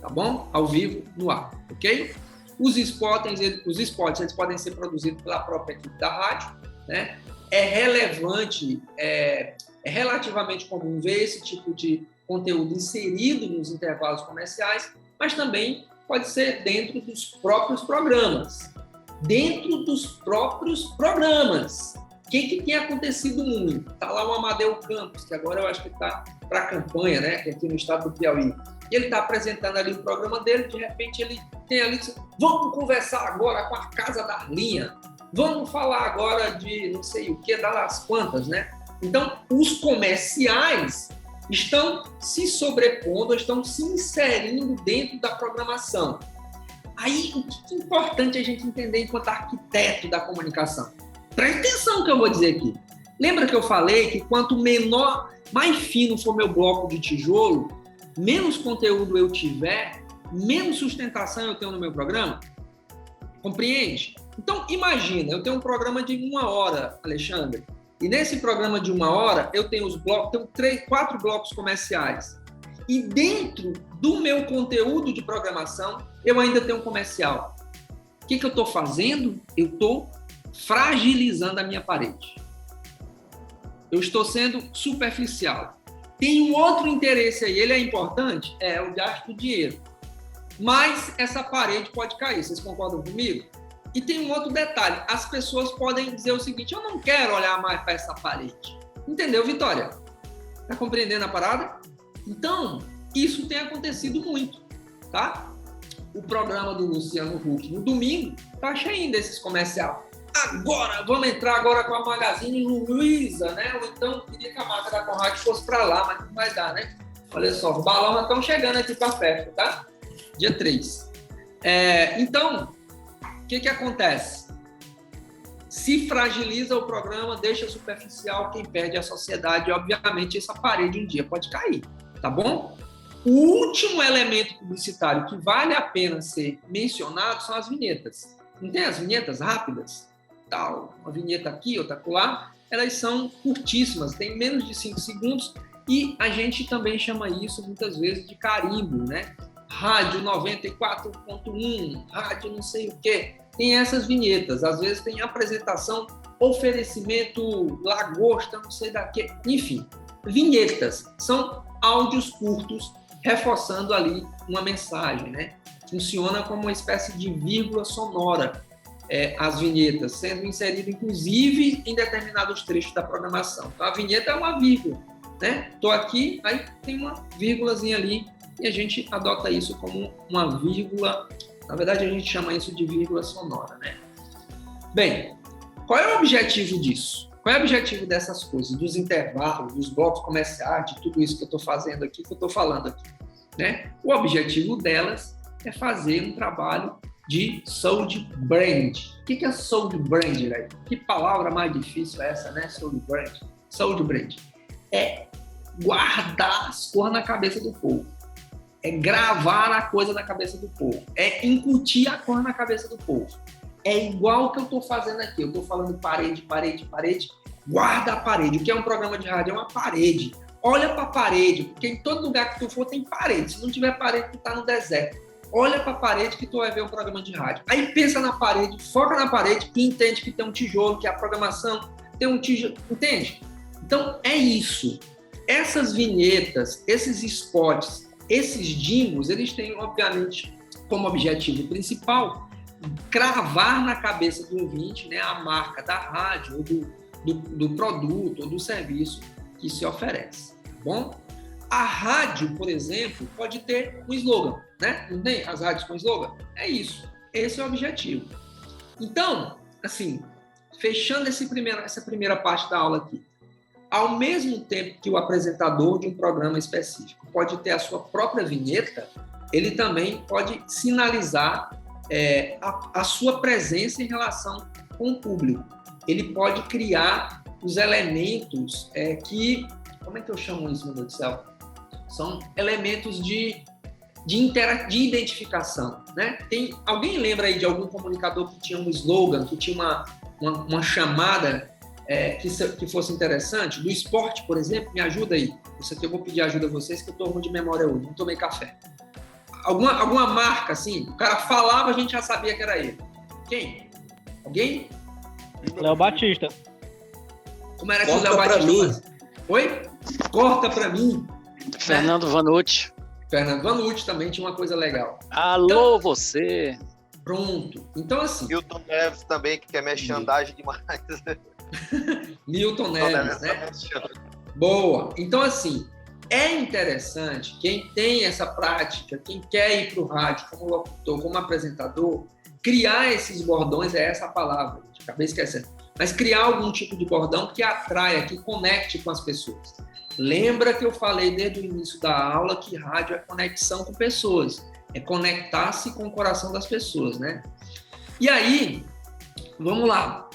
Tá bom? Ao vivo, no ar. Ok? Os spots eles podem ser produzidos pela própria equipe da rádio, né? É relevante, é relativamente comum ver esse tipo de conteúdo inserido nos intervalos comerciais, mas também pode ser dentro dos próprios programas. O que tem acontecido muito? Está lá o Amadeu Campos, que agora eu acho que está para a campanha, né, que é aqui no estado do Piauí. E ele está apresentando ali o programa dele, de repente ele tem ali, vamos conversar agora com a Casa da Arlinha, vamos falar agora de não sei o que, das quantas, né? Então, os comerciais estão se sobrepondo, estão se inserindo dentro da programação. Aí, o que é importante a gente entender enquanto arquiteto da comunicação? Presta atenção no que eu vou dizer aqui. Lembra que eu falei que quanto menor, mais fino for meu bloco de tijolo, menos conteúdo eu tiver, menos sustentação eu tenho no meu programa? Compreende? Então, imagina, eu tenho um programa de 1 hora, Alexandre, e nesse programa de 1 hora eu tenho os blocos, tenho 4 blocos comerciais. E dentro do meu conteúdo de programação, eu ainda tenho um comercial. O que eu estou fazendo? Eu estou fragilizando a minha parede. Eu estou sendo superficial. Tem um outro interesse aí, ele é importante? É o gasto do dinheiro. Mas essa parede pode cair, vocês concordam comigo? E tem um outro detalhe, as pessoas podem dizer o seguinte, eu não quero olhar mais para essa parede. Entendeu, Vitória? Tá compreendendo a parada? Então, isso tem acontecido muito, tá? O programa do Luciano Huck no domingo tá cheio desses comerciais. Agora, vamos entrar agora com a Magazine Luiza, né? Ou então, queria que a marca da Conrad fosse para lá, mas não vai dar, né? Olha só, os balões estão chegando aqui para a festa, tá? Dia 3. Então, que acontece? Se fragiliza o programa, deixa superficial, quem perde é a sociedade, e obviamente essa parede um dia pode cair, tá bom? O último elemento publicitário que vale a pena ser mencionado são as vinhetas. Não tem as vinhetas rápidas? Tal, uma vinheta aqui, outra lá, elas são curtíssimas, tem menos de 5 segundos, e a gente também chama isso muitas vezes de carimbo, né? Rádio 94.1, rádio não sei o quê. Tem essas vinhetas, às vezes tem apresentação, oferecimento, lagosta, não sei da quê, enfim. Vinhetas são áudios curtos reforçando ali uma mensagem, né? Funciona como uma espécie de vírgula sonora, as vinhetas, sendo inserido inclusive em determinados trechos da programação. Então a vinheta é uma vírgula, né? Estou aqui, aí tem uma vírgulazinha ali e a gente adota isso como uma vírgula. Na verdade, a gente chama isso de vírgula sonora, né? Bem, qual é o objetivo disso? Qual é o objetivo dessas coisas? Dos intervalos, dos blocos comerciais, de tudo isso que eu estou fazendo aqui, que eu estou falando aqui, né? O objetivo delas é fazer um trabalho de sound brand. O que é sound brand, velho? Que palavra mais difícil é essa, né? Sound brand. Sound brand é guardar as cores na cabeça do povo. É gravar a coisa na cabeça do povo. É incutir a cor na cabeça do povo. É igual o que eu estou fazendo aqui. Eu estou falando parede, parede, parede. Guarda a parede. O que é um programa de rádio? É uma parede. Olha para a parede, porque em todo lugar que tu for tem parede. Se não tiver parede, tu está no deserto. Olha para a parede que tu vai ver um programa de rádio. Aí pensa na parede, foca na parede e entende que tem um tijolo, que a programação tem um tijolo. Entende? Então, é isso. Essas vinhetas, esses spots, esses jingles, eles têm, obviamente, como objetivo principal, cravar na cabeça do ouvinte, né, a marca da rádio, ou do produto, ou do serviço que se oferece, tá bom? A rádio, por exemplo, pode ter um slogan, né? Não tem as rádios com slogan? É isso. Esse é o objetivo. Então, assim, fechando essa primeira parte da aula aqui, ao mesmo tempo que o apresentador de um programa específico pode ter a sua própria vinheta, ele também pode sinalizar a sua presença em relação com o público. Ele pode criar os elementos que... Como é que eu chamo isso, meu Deus do céu? São elementos de identificação, né? Alguém lembra aí de algum comunicador que tinha um slogan, que tinha uma chamada que fosse interessante? Do esporte, por exemplo, me ajuda aí. Isso aqui eu vou pedir ajuda a vocês, que eu estou ruim de memória hoje, não tomei café. Alguma marca, assim, o cara falava, a gente já sabia que era ele. Quem? Alguém? Léo Batista. Como era que o Léo Batista fazia? Oi? Corta pra mim. Fernando Vanucci. Fernando Vanucci também tinha uma coisa legal. Alô, então, você. Pronto. Então, assim... Milton Neves também, que é merchandagem demais. Milton Neves, né? Boa. Então, assim, é interessante, quem tem essa prática, quem quer ir para o rádio como locutor, como apresentador, criar esses bordões, é essa a palavra, gente, acabei esquecendo, mas criar algum tipo de bordão que atraia, que conecte com as pessoas. Lembra que eu falei desde o início da aula que rádio é conexão com pessoas, é conectar-se com o coração das pessoas, né? E aí, vamos lá.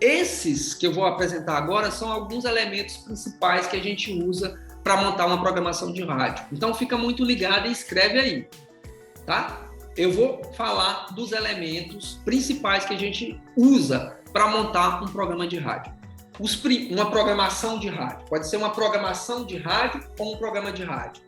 Esses que eu vou apresentar agora são alguns elementos principais que a gente usa para montar uma programação de rádio. Então, fica muito ligado e escreve aí, tá? Eu vou falar dos elementos principais que a gente usa para montar um programa de rádio. Uma programação de rádio. Pode ser uma programação de rádio ou um programa de rádio.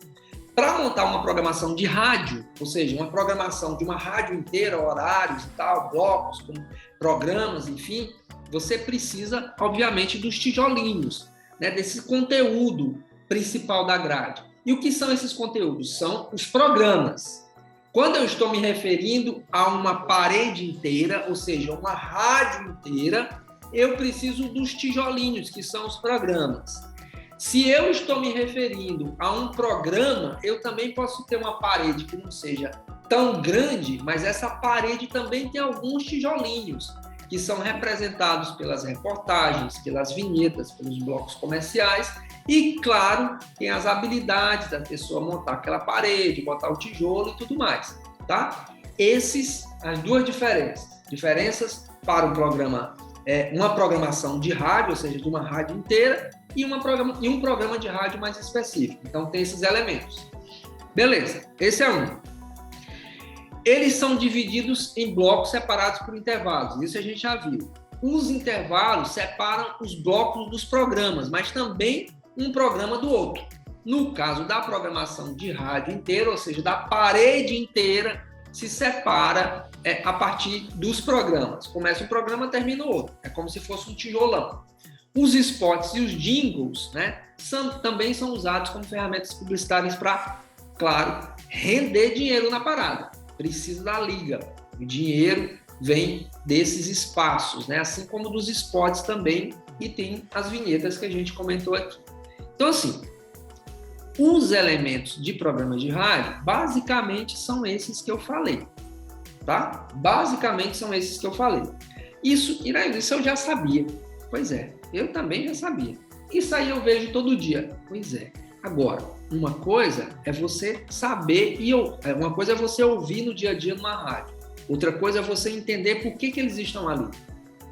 Para montar uma programação de rádio, ou seja, uma programação de uma rádio inteira, horários e tal, blocos, com programas, enfim, você precisa, obviamente, dos tijolinhos, né, desse conteúdo principal da grade. E o que são esses conteúdos? São os programas. Quando eu estou me referindo a uma parede inteira, ou seja, uma rádio inteira, eu preciso dos tijolinhos, que são os programas. Se eu estou me referindo a um programa, eu também posso ter uma parede que não seja tão grande, mas essa parede também tem alguns tijolinhos, que são representados pelas reportagens, pelas vinhetas, pelos blocos comerciais e, claro, tem as habilidades da pessoa montar aquela parede, botar o tijolo e tudo mais, tá? as duas diferenças para o programa, uma programação de rádio, ou seja, de uma rádio inteira, e um programa de rádio mais específico. Então, tem esses elementos. Beleza, esse é um. Eles são divididos em blocos separados por intervalos, isso a gente já viu. Os intervalos separam os blocos dos programas, mas também um programa do outro. No caso da programação de rádio inteira, ou seja, da parede inteira, se separa a partir dos programas. Começa um programa, termina o outro. É como se fosse um tijolão. Os spots e os jingles, né, também são usados como ferramentas publicitárias para, claro, render dinheiro na parada. Precisa da liga. O dinheiro vem desses espaços, né, assim como dos spots também, e tem as vinhetas que a gente comentou aqui. Então, assim, os elementos de programas de rádio, basicamente, são esses que eu falei, tá? Basicamente, são esses que eu falei. Isso eu já sabia. Pois é, eu também já sabia. Isso aí eu vejo todo dia. Pois é. Agora, uma coisa é você saber, uma coisa é você ouvir no dia a dia numa rádio. Outra coisa é você entender por que eles estão ali.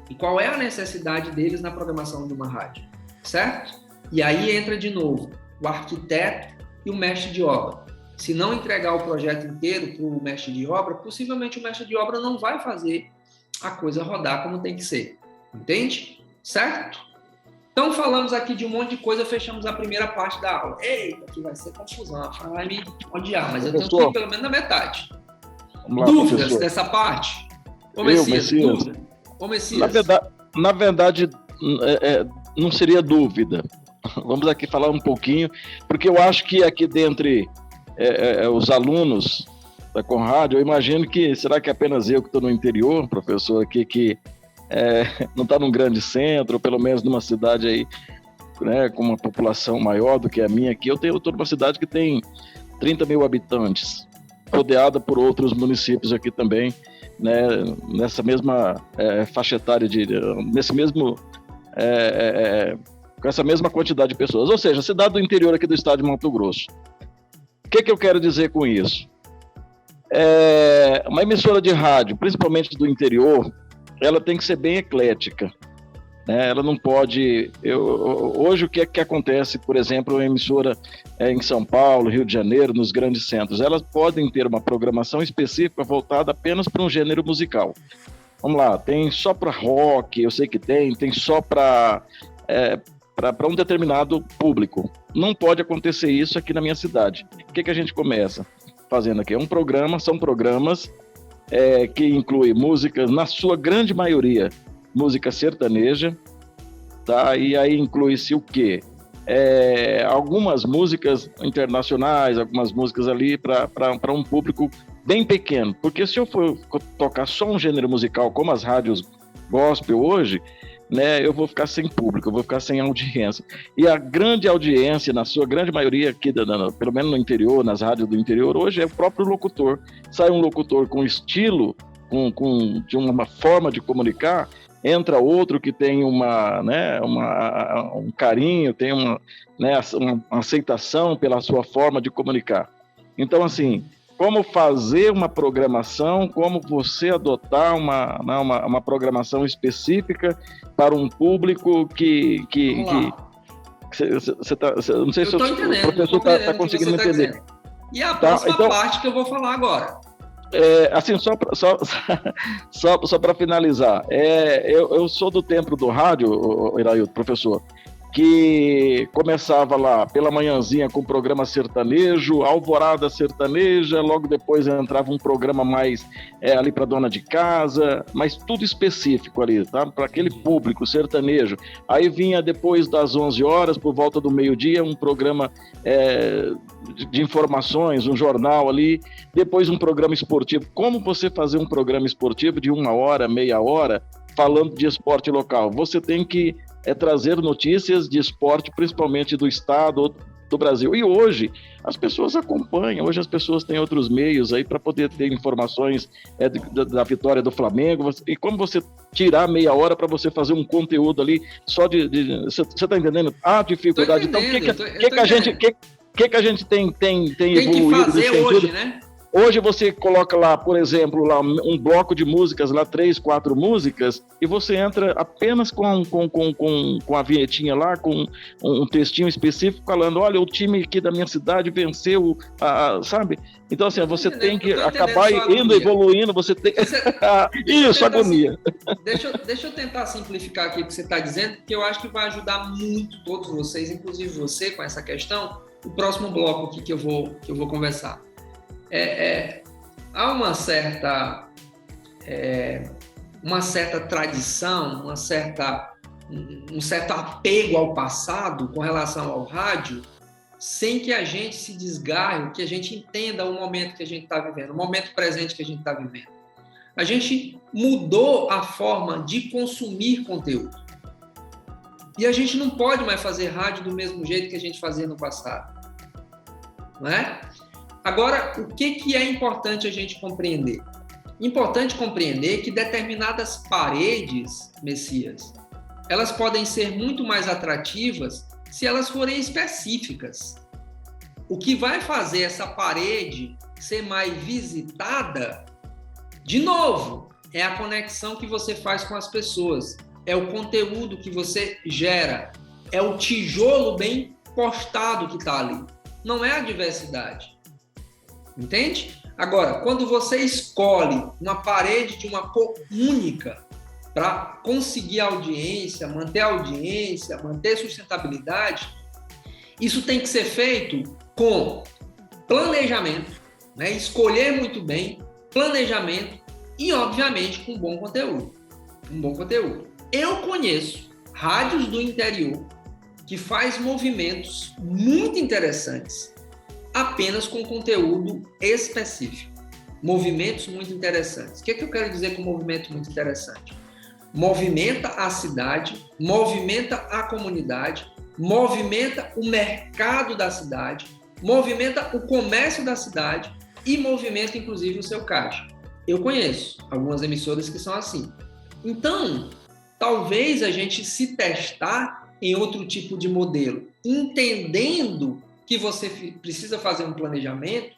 E qual é a necessidade deles na programação de uma rádio. Certo? E aí entra de novo o arquiteto e o mestre de obra. Se não entregar o projeto inteiro para o mestre de obra, possivelmente o mestre de obra não vai fazer a coisa rodar como tem que ser. Entende? Certo? Então falamos aqui de um monte de coisa, fechamos a primeira parte da aula. Eita, aqui vai ser confusão, vai me odiar, mas eu tenho que ir pelo menos na metade. Lá, dúvidas, professor, dessa parte? Ô Messias, dúvida? Ô Messias. Na verdade não seria dúvida. Vamos aqui falar um pouquinho, porque eu acho que aqui dentre os alunos da Conrad, eu imagino que, será que é apenas eu que estou no interior, professor, aqui que não está num grande centro, ou pelo menos numa cidade aí, né, com uma população maior do que a minha aqui. Eu estou numa cidade que tem 30 mil habitantes, rodeada por outros municípios aqui também, né, nessa mesma faixa etária, nesse mesmo... com essa mesma quantidade de pessoas, ou seja, cidade do interior aqui do estado de Mato Grosso. O que eu quero dizer com isso? Uma emissora de rádio, principalmente do interior, ela tem que ser bem eclética, né? Ela não pode... hoje o que é que acontece, por exemplo, uma emissora em São Paulo, Rio de Janeiro, nos grandes centros, elas podem ter uma programação específica voltada apenas para um gênero musical. Vamos lá, tem só para rock, eu sei que tem só para um determinado público. Não pode acontecer isso aqui na minha cidade. O que a gente começa fazendo aqui? São programas que incluem músicas, na sua grande maioria, música sertaneja, tá? E aí inclui-se o quê? Algumas músicas internacionais, algumas músicas ali para um público bem pequeno. Porque se eu for tocar só um gênero musical, como as rádios gospel hoje, né, eu vou ficar sem público, eu vou ficar sem audiência. E a grande audiência, na sua grande maioria aqui, pelo menos no interior, nas rádios do interior, hoje é o próprio locutor. Sai um locutor com estilo, de uma forma de comunicar, entra outro que tem um carinho, tem uma aceitação pela sua forma de comunicar. Então, assim, como fazer uma programação, como você adotar uma programação específica para um público que não sei se o professor está conseguindo entender. E a próxima parte que eu vou falar agora. Assim, só para finalizar, eu sou do tempo do rádio, Iraildo, professor, que começava lá pela manhãzinha com o programa sertanejo, Alvorada Sertaneja, logo depois entrava um programa mais ali para dona de casa, mas tudo específico ali, tá? Para aquele público sertanejo. Aí vinha depois das 11 horas, por volta do meio-dia, um programa de informações, um jornal ali, depois um programa esportivo. Como você fazer um programa esportivo de 1 hora, meia hora, falando de esporte local? Você tem que trazer notícias de esporte, principalmente do estado, do Brasil. E hoje as pessoas acompanham, hoje as pessoas têm outros meios aí para poder ter informações da vitória do Flamengo. E como você tirar meia hora para você fazer um conteúdo ali só você está entendendo a dificuldade? Então, o que a gente tem evoluído que fazer hoje, né? Hoje você coloca lá, por exemplo, lá um bloco de músicas, lá 3, 4 músicas, e você entra apenas com a vinhetinha lá, com um textinho específico falando, olha, o time aqui da minha cidade venceu, sabe? Então, assim, você tem que acabar indo, evoluindo, você tem... Isso, agonia. Deixa eu tentar simplificar aqui o que você está dizendo, porque eu acho que vai ajudar muito todos vocês, inclusive você, com essa questão, o próximo bloco aqui que eu vou conversar. Há uma certa tradição, um certo apego ao passado com relação ao rádio, sem que a gente se desgarre, que a gente entenda o momento que a gente está vivendo, o momento presente que a gente está vivendo. A gente mudou a forma de consumir conteúdo. E a gente não pode mais fazer rádio do mesmo jeito que a gente fazia no passado. Não é? Agora, o que é importante a gente compreender? Importante compreender que determinadas paredes, Messias, elas podem ser muito mais atrativas se elas forem específicas. O que vai fazer essa parede ser mais visitada, de novo, é a conexão que você faz com as pessoas, é o conteúdo que você gera, é o tijolo bem postado que está ali. Não é a diversidade. Entende? Agora, quando você escolhe uma parede de uma cor única para conseguir audiência, manter sustentabilidade, isso tem que ser feito com planejamento, né? Escolher muito bem, planejamento e, obviamente, com bom conteúdo. Eu conheço rádios do interior que faz movimentos muito interessantes apenas com conteúdo específico. Movimentos muito interessantes. O que eu quero dizer com movimento muito interessante? Movimenta a cidade, movimenta a comunidade, movimenta o mercado da cidade, movimenta o comércio da cidade e movimenta, inclusive, o seu caixa. Eu conheço algumas emissoras que são assim. Então, talvez a gente se testar em outro tipo de modelo, entendendo que você precisa fazer um planejamento.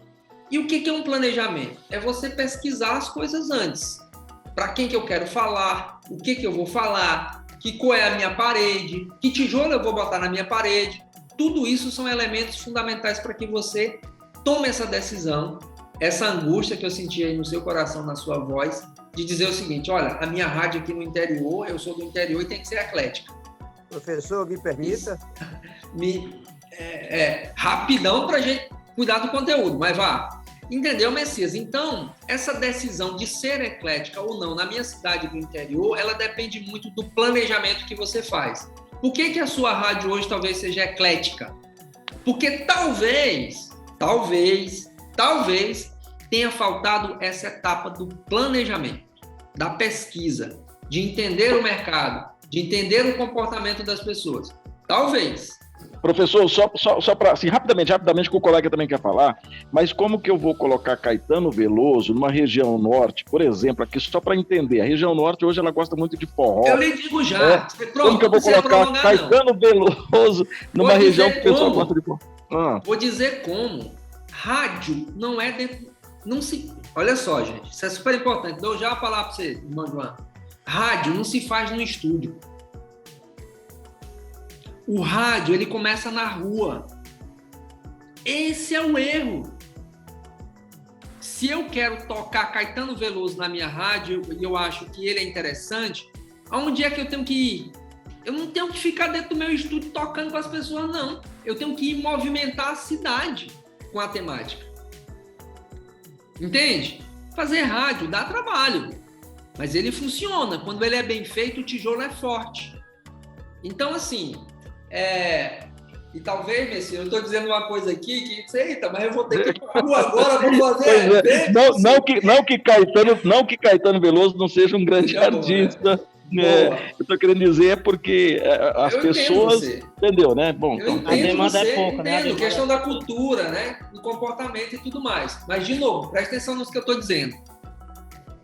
E o que é um planejamento? É você pesquisar as coisas antes. Para quem que eu quero falar, o que eu vou falar, que cor é a minha parede, que tijolo eu vou botar na minha parede. Tudo isso são elementos fundamentais para que você tome essa decisão, essa angústia que eu senti aí no seu coração, na sua voz, de dizer o seguinte, olha, a minha rádio aqui no interior, eu sou do interior e tem que ser eclética. Professor, me permita? Rapidão para a gente cuidar do conteúdo, mas vá. Entendeu, Messias? Então, essa decisão de ser eclética ou não na minha cidade do interior, ela depende muito do planejamento que você faz. Por que a sua rádio hoje talvez seja eclética? Porque talvez tenha faltado essa etapa do planejamento, da pesquisa, de entender o mercado, de entender o comportamento das pessoas. Talvez. Professor, só para, assim, rapidamente, que o colega também quer falar, mas como que eu vou colocar Caetano Veloso numa região norte, por exemplo, aqui só para entender, a região norte hoje ela gosta muito de forró. Eu lhe digo já. Como que eu vou colocar Caetano Veloso numa região que o pessoal gosta de forró? Vou dizer como. Rádio não é dentro... Não se... Olha só, gente, isso é super importante. Dou já a palavra para você, irmão João. Rádio não se faz no estúdio. O rádio, ele começa na rua. Esse é o erro. Se eu quero tocar Caetano Veloso na minha rádio e eu acho que ele é interessante, aonde é que eu tenho que ir? Eu não tenho que ficar dentro do meu estúdio tocando com as pessoas, não. Eu tenho que ir movimentar a cidade com a temática. Entende? Fazer rádio dá trabalho, mas ele funciona. Quando ele é bem feito, o tijolo é forte. Então, assim... E talvez, Messias, eu estou dizendo uma coisa aqui que, eita, mas eu vou ter que ir para a rua agora para fazer. Não que Caetano Veloso não seja um grande artista. Eu estou querendo dizer porque as pessoas... Entendeu, né? Bom, a demanda é pouca, né? Questão da cultura, né? Do comportamento e tudo mais. Mas, de novo, presta atenção no que eu estou dizendo.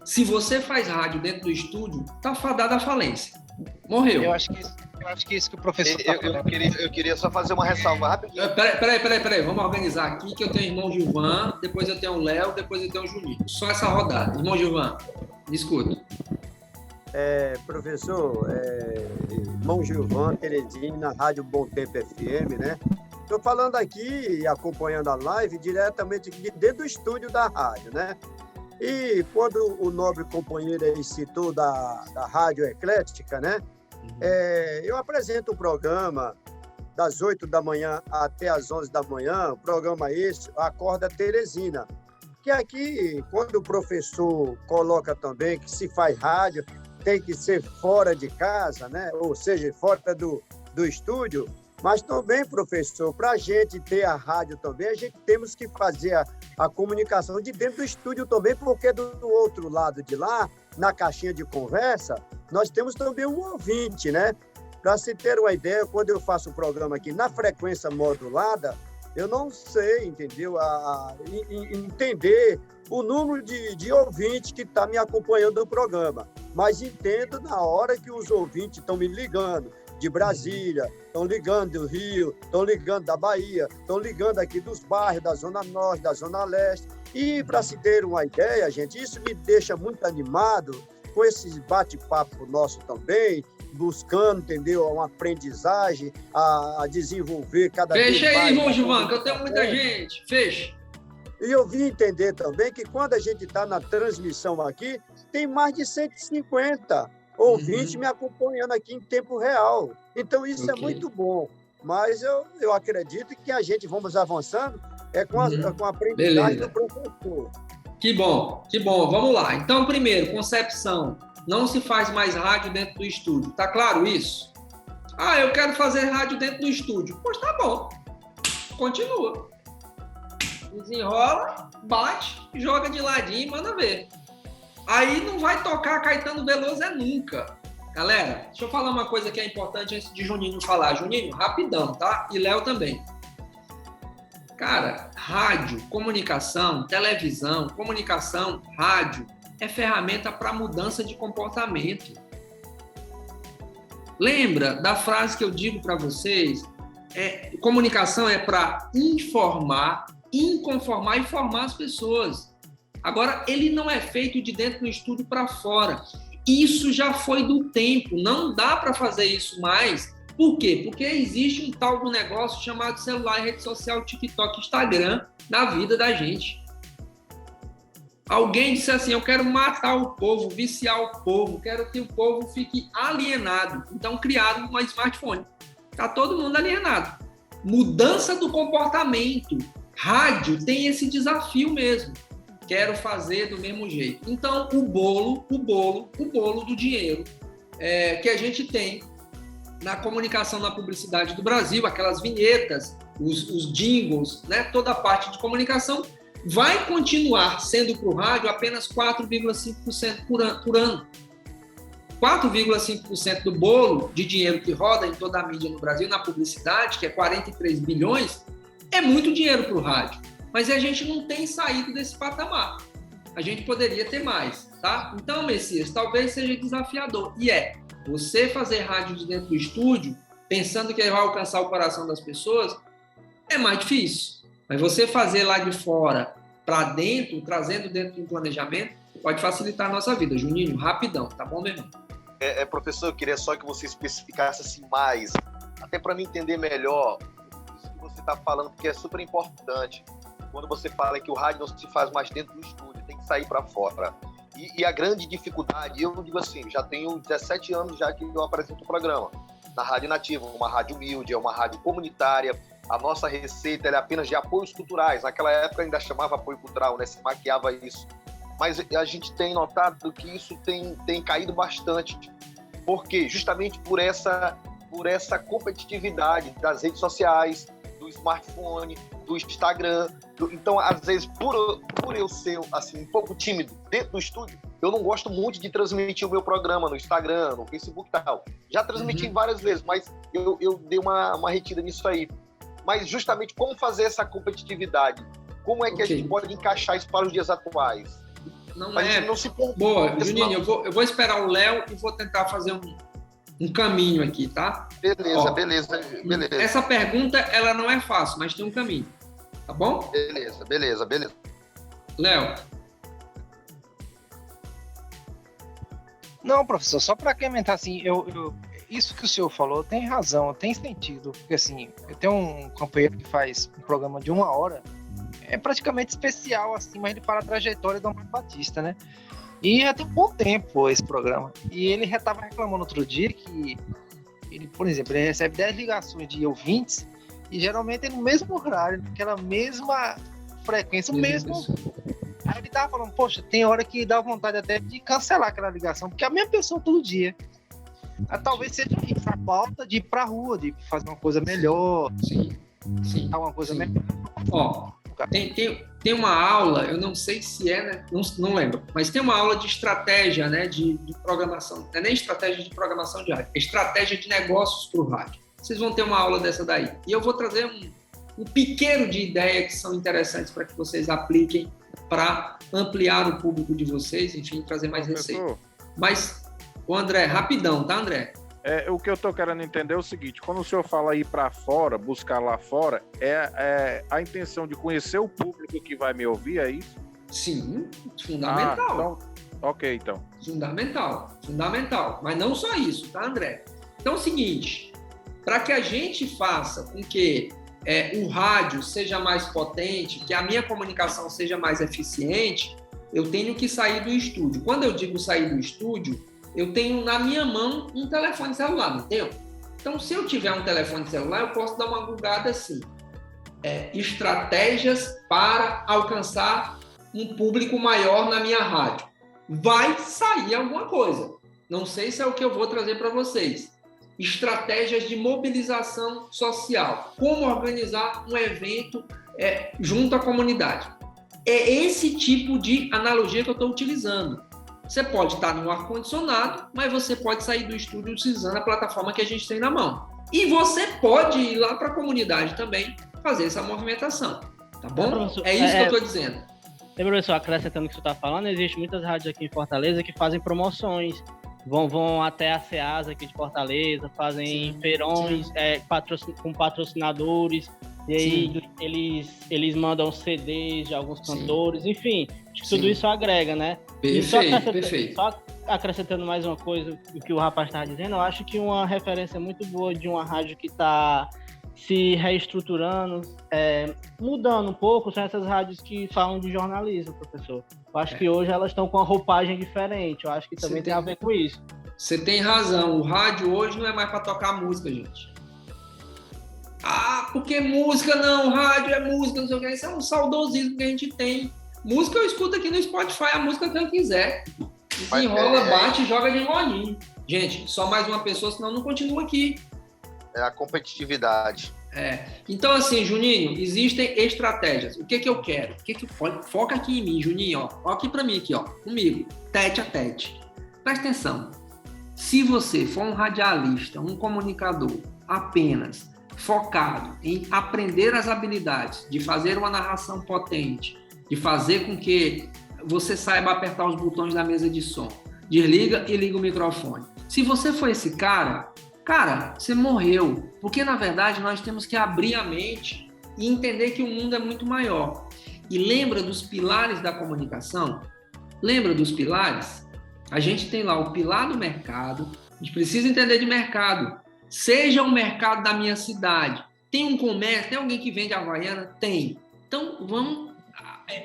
Se você faz rádio dentro do estúdio, tá fadado à falência. Morreu. Eu acho que Eu acho que isso que o professor eu queria só fazer uma ressalva rapidinho. Peraí, vamos organizar aqui que eu tenho o irmão Gilvan, depois eu tenho o Léo, depois eu tenho o Juninho. Só essa rodada. Irmão Gilvan, me escuta. Professor, irmão Gilvan, Teresina, Rádio Bom Tempo FM, né? Estou falando aqui e acompanhando a live diretamente de dentro do estúdio da rádio, né? E quando o nobre companheiro aí citou da Rádio Eclética, né? Eu apresento o programa das 8 da manhã até as 11 da manhã, o programa esse, Acorda Teresina, que aqui, quando o professor coloca também que se faz rádio, tem que ser fora de casa, né? Ou seja, fora do estúdio, mas também, professor, para a gente ter a rádio também, a gente temos que fazer a comunicação de dentro do estúdio também, porque do outro lado de lá, na caixinha de conversa, nós temos também um ouvinte, né? Para se ter uma ideia, quando eu faço o programa aqui na frequência modulada, eu não sei, entendeu? Entender o número de ouvintes que está me acompanhando no programa, mas entendo na hora que os ouvintes estão me ligando de Brasília, estão ligando do Rio, estão ligando da Bahia, estão ligando aqui dos bairros da Zona Norte, da Zona Leste. E para se ter uma ideia, gente, isso me deixa muito animado com esse bate-papo nosso também, buscando, entendeu, uma aprendizagem, a desenvolver cada vez mais. Fecha aí, irmão Gilvan, que eu tenho muita gente. Fecha. E eu vim entender também que quando a gente está na transmissão aqui, tem mais de 150 ouvintes me acompanhando aqui em tempo real. Então, isso é muito bom. Mas eu acredito que a gente vamos avançando com a aprendizagem do professor. Que bom. Vamos lá. Então, primeiro, concepção. Não se faz mais rádio dentro do estúdio. Tá claro isso? Eu quero fazer rádio dentro do estúdio. Pois tá bom. Continua. Desenrola, bate, joga de ladinho e manda ver. Aí não vai tocar Caetano Veloso nunca. Galera, deixa eu falar uma coisa que é importante antes de Juninho falar. Juninho, rapidão, tá? E Léo também. Cara, rádio, comunicação, televisão, comunicação, rádio, é ferramenta para mudança de comportamento. Lembra da frase que eu digo para vocês? Comunicação é para informar, inconformar e formar as pessoas. Agora, ele não é feito de dentro do estúdio para fora. Isso já foi do tempo. Não dá para fazer isso mais. Por quê? Porque existe um tal do negócio chamado celular, rede social, TikTok, Instagram na vida da gente. Alguém disse assim, eu quero matar o povo, viciar o povo, quero que o povo fique alienado. Então, criaram um smartphone. Está todo mundo alienado. Mudança do comportamento. Rádio tem esse desafio mesmo. Quero fazer do mesmo jeito. Então, o bolo do dinheiro que a gente tem na comunicação, na publicidade do Brasil, aquelas vinhetas, os jingles, né? Toda a parte de comunicação, vai continuar sendo para o rádio apenas 4,5% por ano. 4,5% do bolo de dinheiro que roda em toda a mídia no Brasil, na publicidade, que é 43 bilhões, é muito dinheiro para o rádio. Mas a gente não tem saído desse patamar. A gente poderia ter mais, tá? Então, Messias, talvez seja desafiador. E você fazer rádio de dentro do estúdio, pensando que vai alcançar o coração das pessoas, é mais difícil. Mas você fazer lá de fora para dentro, trazendo dentro de um planejamento, pode facilitar a nossa vida. Juninho, rapidão, tá bom, meu irmão? Professor, eu queria só que você especificasse assim mais, até para me entender melhor isso que você está falando, porque é super importante. Quando você fala que o rádio não se faz mais dentro do estúdio, tem que sair para fora. E a grande dificuldade, eu digo assim, já tenho 17 anos já que eu apresento o programa na Rádio Nativa, uma rádio humilde, é uma rádio comunitária. A nossa receita é apenas de apoios culturais. Naquela época ainda chamava apoio cultural, né? Se maquiava isso. Mas a gente tem notado que isso tem caído bastante. Por quê? Justamente por essa competitividade das redes sociais, do smartphone, do Instagram. Então, às vezes, por eu ser assim, um pouco tímido dentro do estúdio, eu não gosto muito de transmitir o meu programa no Instagram, no Facebook e tal. Já transmiti várias vezes, mas eu dei uma retida nisso aí. Mas justamente como fazer essa competitividade? Como é que a gente pode encaixar isso para os dias atuais? Não se Boa, Juninho, eu vou esperar o Léo e vou tentar fazer um caminho aqui, tá? Beleza, beleza. Essa pergunta, ela não é fácil, mas tem um caminho, tá bom? Beleza. Léo. Não, professor, só para comentar assim, isso que o senhor falou tem razão, tem sentido, porque assim, eu tenho um companheiro que faz um programa de 1 hora, é praticamente especial assim, mas ele fala a trajetória do Amado Batista, né? E já tem um bom tempo esse programa, e ele já estava reclamando outro dia que ele, por exemplo, ele recebe 10 ligações de ouvintes, e geralmente é no mesmo horário, naquela mesma frequência, o mesmo... Aí ele tava falando, poxa, tem hora que dá vontade até de cancelar aquela ligação, porque é a mesma pessoa todo dia. Talvez seja isso, a falta de ir pra rua, de fazer uma coisa melhor. Sim. Uma coisa melhor. Ó, tem uma aula, eu não sei se é, né? Não lembro, mas tem uma aula de estratégia, né? De programação. Não é nem estratégia de programação de rádio, é estratégia de negócios pro rádio. Vocês vão ter uma aula dessa daí. E eu vou trazer um piqueiro de ideias que são interessantes para que vocês apliquem para ampliar o público de vocês, enfim, trazer mais receita. Mas, o André, rapidão, tá, André? O que eu estou querendo entender é o seguinte, quando o senhor fala ir para fora, buscar lá fora, é a intenção de conhecer o público que vai me ouvir, é isso? Sim, fundamental. Ok, então. Fundamental. Mas não só isso, tá, André? Então é o seguinte, para que a gente faça com que o rádio seja mais potente, que a minha comunicação seja mais eficiente, eu tenho que sair do estúdio. Quando eu digo sair do estúdio, eu tenho na minha mão um telefone celular, não tenho? Então, se eu tiver um telefone celular, eu posso dar uma googada assim. Estratégias para alcançar um público maior na minha rádio. Vai sair alguma coisa. Não sei se é o que eu vou trazer para vocês. Estratégias de mobilização social. Como organizar um evento junto à comunidade. É esse tipo de analogia que eu estou utilizando. Você pode estar no ar-condicionado, mas você pode sair do estúdio utilizando a plataforma que a gente tem na mão. E você pode ir lá para a comunidade também fazer essa movimentação. Tá bom? É isso que eu estou dizendo. Professor, acrescentando o que você está falando, existem muitas rádios aqui em Fortaleza que fazem promoções. Vão até a SEASA aqui de Fortaleza, fazem feirões com patrocinadores, e aí eles mandam CDs de alguns cantores, enfim, acho que tudo isso agrega, né? Perfeito. Só acrescentando mais uma coisa, o que o rapaz estava dizendo, eu acho que uma referência muito boa de uma rádio que está se reestruturando, mudando um pouco, são essas rádios que falam de jornalismo, professor. Eu acho que hoje elas estão com uma roupagem diferente, eu acho que também tem a ver com isso. Você tem razão, o rádio hoje não é mais para tocar música, gente. Porque música não, rádio é música, não sei o que, isso é um saudosismo que a gente tem. Música eu escuto aqui no Spotify, a música que eu quiser. Enrola, bate e joga de rolinho. Gente, só mais uma pessoa, senão não continua aqui. É a competitividade. Então, assim, Juninho, existem estratégias. O que eu quero? Foca aqui em mim, Juninho, ó. Ó aqui pra mim, aqui, ó. Comigo. Tete a tete. Presta atenção. Se você for um radialista, um comunicador, apenas focado em aprender as habilidades de fazer uma narração potente, de fazer com que você saiba apertar os botões da mesa de som, desliga e liga o microfone. Se você for esse cara, você morreu. Porque, na verdade, nós temos que abrir a mente e entender que o mundo é muito maior. E lembra dos pilares da comunicação? Lembra dos pilares? A gente tem lá o pilar do mercado. A gente precisa entender de mercado. Seja o mercado da minha cidade. Tem um comércio, tem alguém que vende Havaiana? Tem. Então, vamos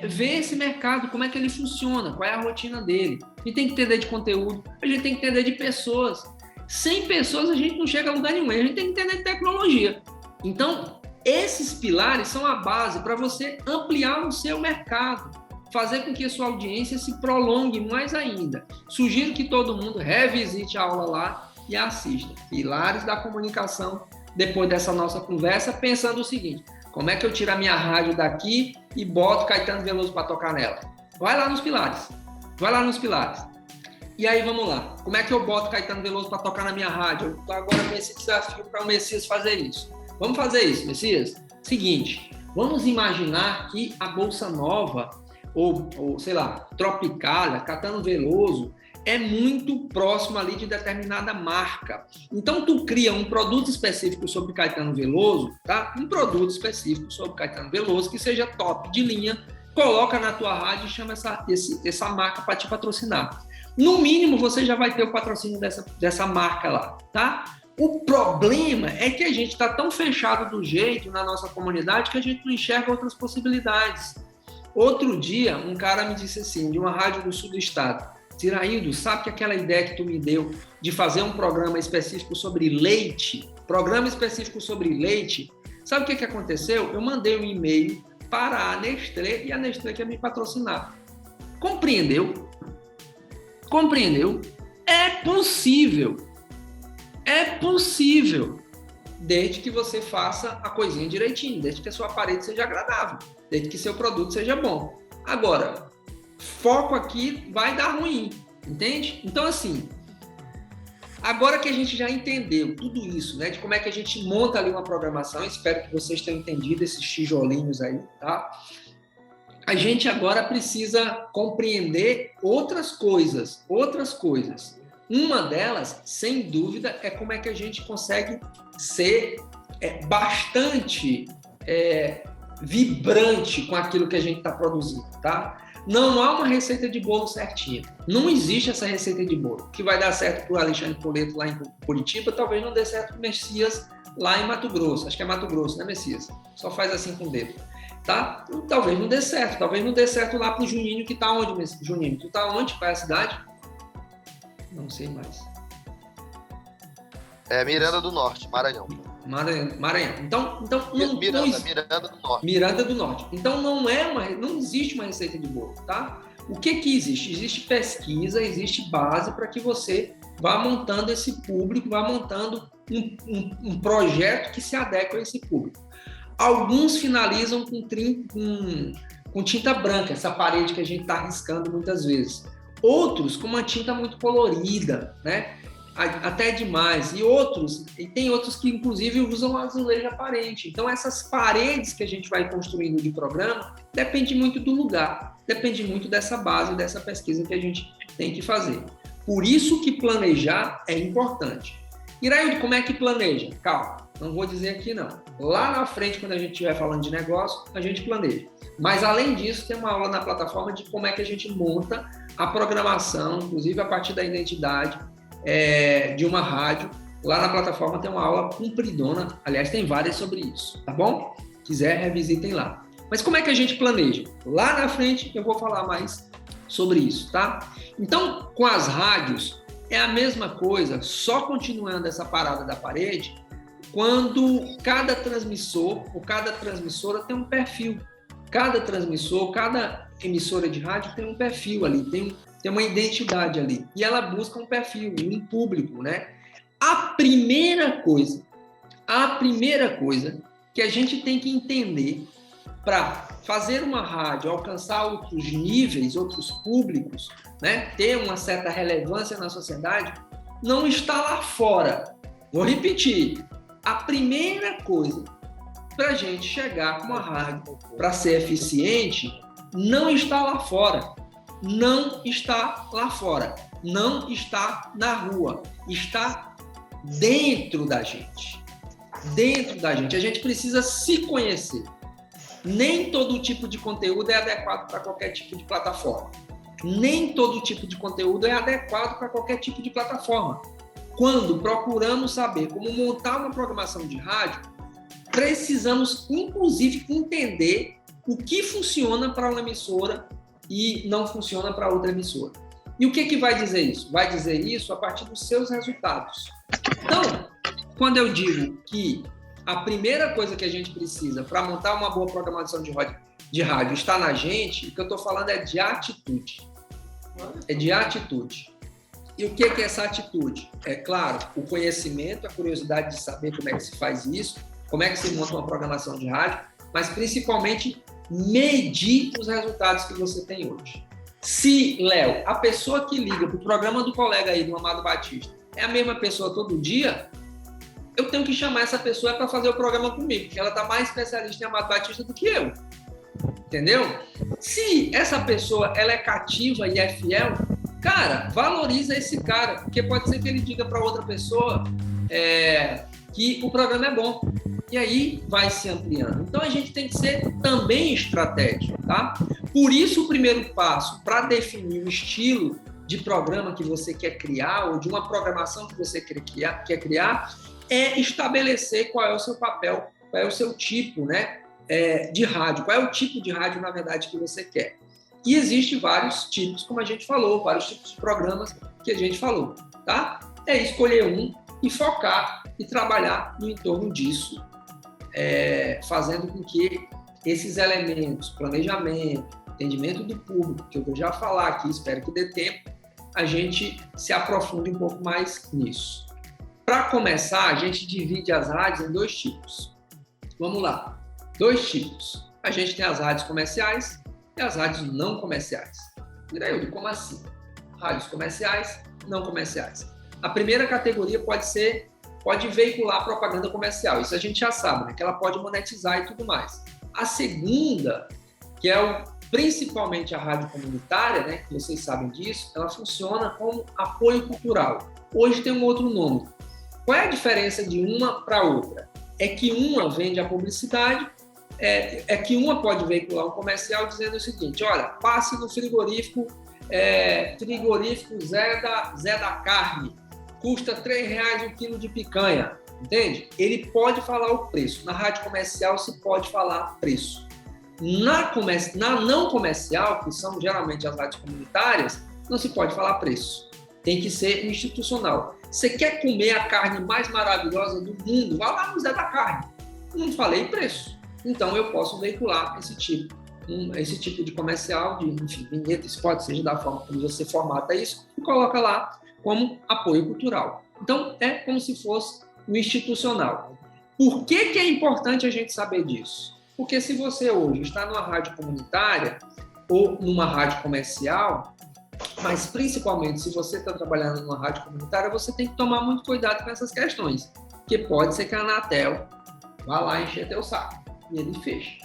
ver esse mercado, como é que ele funciona, qual é a rotina dele. A gente tem que entender de conteúdo, a gente tem que entender de pessoas. Sem pessoas a gente não chega a lugar nenhum, a gente tem que entender de tecnologia. Então, esses pilares são a base para você ampliar o seu mercado, fazer com que a sua audiência se prolongue mais ainda. Sugiro que todo mundo revisite a aula lá e assista. Pilares da comunicação, depois dessa nossa conversa, pensando o seguinte: como é que eu tiro a minha rádio daqui e boto Caetano Veloso para tocar nela? Vai lá nos pilares. E aí, vamos lá. Como é que eu boto Caetano Veloso para tocar na minha rádio? Eu estou agora com esse desafio para o Messias fazer isso. Vamos fazer isso, Messias? Seguinte, vamos imaginar que a Bolsa Nova, ou sei lá, Tropicália, Caetano Veloso, é muito próximo ali de determinada marca. Então, tu cria um produto específico sobre Caetano Veloso, tá? Um produto específico sobre Caetano Veloso que seja top de linha, coloca na tua rádio e chama essa marca para te patrocinar. No mínimo, você já vai ter o patrocínio dessa marca lá, tá? O problema é que a gente está tão fechado do jeito na nossa comunidade que a gente não enxerga outras possibilidades. Outro dia, um cara me disse assim, de uma rádio do sul do estado: Ziraildo, sabe que aquela ideia que tu me deu de fazer um programa específico sobre leite, sabe o que aconteceu? Eu mandei um e-mail para a Nestlé e a Nestlé quer me patrocinar. Compreendeu? É possível, desde que você faça a coisinha direitinho, desde que a sua parede seja agradável, desde que seu produto seja bom. Agora, foco aqui vai dar ruim, entende? Então, assim, agora que a gente já entendeu tudo isso, né, de como é que a gente monta ali uma programação, espero que vocês tenham entendido esses tijolinhos aí, tá? A gente agora precisa compreender outras coisas. Uma delas, sem dúvida, é como é que a gente consegue ser bastante vibrante com aquilo que a gente está produzindo, tá? Não há uma receita de bolo certinha. Não existe essa receita de bolo. Que vai dar certo para o Alexandre Poleto lá em Curitiba, talvez não dê certo para o Messias lá em Mato Grosso. Acho que é Mato Grosso, né, Messias? Só faz assim com o dedo. Tá? Talvez não dê certo lá pro Juninho, que tá onde, Juninho? Tu tá onde? Qual é a cidade? Não sei mais. É Miranda do Norte, Maranhão. Então Miranda do Norte. Miranda do Norte. Então não existe uma receita de bolo, tá? O que existe? Existe pesquisa, existe base para que você vá montando esse público, vá montando um projeto que se adequa a esse público. Alguns finalizam com tinta branca, essa parede que a gente está riscando muitas vezes. Outros com uma tinta muito colorida, né? Até demais. E tem outros que, inclusive, usam azulejo aparente. Então, essas paredes que a gente vai construindo de programa, depende muito do lugar, depende muito dessa base, dessa pesquisa que a gente tem que fazer. Por isso que planejar é importante. Iraildo, como é que planeja? Calma, não vou dizer aqui não. Lá na frente, quando a gente estiver falando de negócio, a gente planeja. Mas, além disso, tem uma aula na plataforma de como é que a gente monta a programação, inclusive a partir da identidade de uma rádio. Lá na plataforma tem uma aula compridona, aliás, tem várias sobre isso, tá bom? Quiser, revisitem lá. Mas como é que a gente planeja? Lá na frente eu vou falar mais sobre isso, tá? Então, com as rádios, é a mesma coisa, só continuando essa parada da parede, quando cada transmissor ou cada transmissora tem um perfil. Cada transmissor, cada emissora de rádio tem um perfil ali, tem uma identidade ali. E ela busca um perfil, um público, né? A primeira coisa que a gente tem que entender para fazer uma rádio alcançar outros níveis, outros públicos, né? Ter uma certa relevância na sociedade, não está lá fora. Vou repetir. A primeira coisa para a gente chegar com uma rádio para ser eficiente não está lá fora. Não está lá fora. Não está na rua. Está dentro da gente. Dentro da gente. A gente precisa se conhecer. Nem todo tipo de conteúdo é adequado para qualquer tipo de plataforma. Nem todo tipo de conteúdo é adequado para qualquer tipo de plataforma. Quando procuramos saber como montar uma programação de rádio, precisamos, inclusive, entender o que funciona para uma emissora e não funciona para outra emissora. E o que vai dizer isso? Vai dizer isso a partir dos seus resultados. Então, quando eu digo que a primeira coisa que a gente precisa para montar uma boa programação de rádio está na gente, o que eu estou falando é de atitude. É de atitude. E o que é essa atitude? É claro, o conhecimento, a curiosidade de saber como é que se faz isso, como é que se monta uma programação de rádio, mas principalmente medir os resultados que você tem hoje. Se, Léo, a pessoa que liga para o programa do colega aí, do Amado Batista, é a mesma pessoa todo dia, eu tenho que chamar essa pessoa para fazer o programa comigo, porque ela está mais especialista em Amado Batista do que eu. Entendeu? Se essa pessoa ela é cativa e é fiel, Cara, valoriza esse cara, porque pode ser que ele diga para outra pessoa que o programa é bom. E aí vai se ampliando. Então a gente tem que ser também estratégico, tá? Por isso o primeiro passo para definir o estilo de programa que você quer criar ou de uma programação que você quer criar é estabelecer qual é o seu papel, qual é o seu tipo, né, de rádio, qual é o tipo de rádio, na verdade, que você quer. E existem vários tipos, como a gente falou, vários tipos de programas que a gente falou, tá? É escolher um e focar e trabalhar no entorno disso, fazendo com que esses elementos, planejamento, entendimento do público, que eu vou já falar aqui, espero que dê tempo, a gente se aprofunde um pouco mais nisso. Para começar, a gente divide as rádios em 2 tipos. Vamos lá. 2 tipos. A gente tem as rádios comerciais e as rádios não comerciais. Iraildo, como assim? Rádios comerciais, não comerciais. A primeira categoria pode veicular propaganda comercial. Isso a gente já sabe, né? Que ela pode monetizar e tudo mais. A segunda, que é principalmente a rádio comunitária, né? Que vocês sabem disso, ela funciona como apoio cultural. Hoje tem um outro nome. Qual é a diferença de uma para outra? É que uma vende a publicidade, que uma pode veicular um comercial dizendo o seguinte: olha, passe no frigorífico Zé da Carne, custa R$3 um quilo de picanha, entende? Ele pode falar o preço. Na rádio comercial se pode falar preço. Na não comercial, que são geralmente as rádios comunitárias, não se pode falar preço. Tem que ser institucional. Você quer comer a carne mais maravilhosa do mundo? Vá lá no Zé da Carne. Não falei preço. Então eu posso veicular esse tipo de comercial, enfim, vinheta, spot, seja da forma como você formata isso, e coloca lá como apoio cultural. Então é como se fosse o institucional. Por que é importante a gente saber disso? Porque se você hoje está numa rádio comunitária ou numa rádio comercial, mas principalmente se você está trabalhando numa rádio comunitária, você tem que tomar muito cuidado com essas questões, porque pode ser que a Anatel vá lá encher teu saco e ele feche,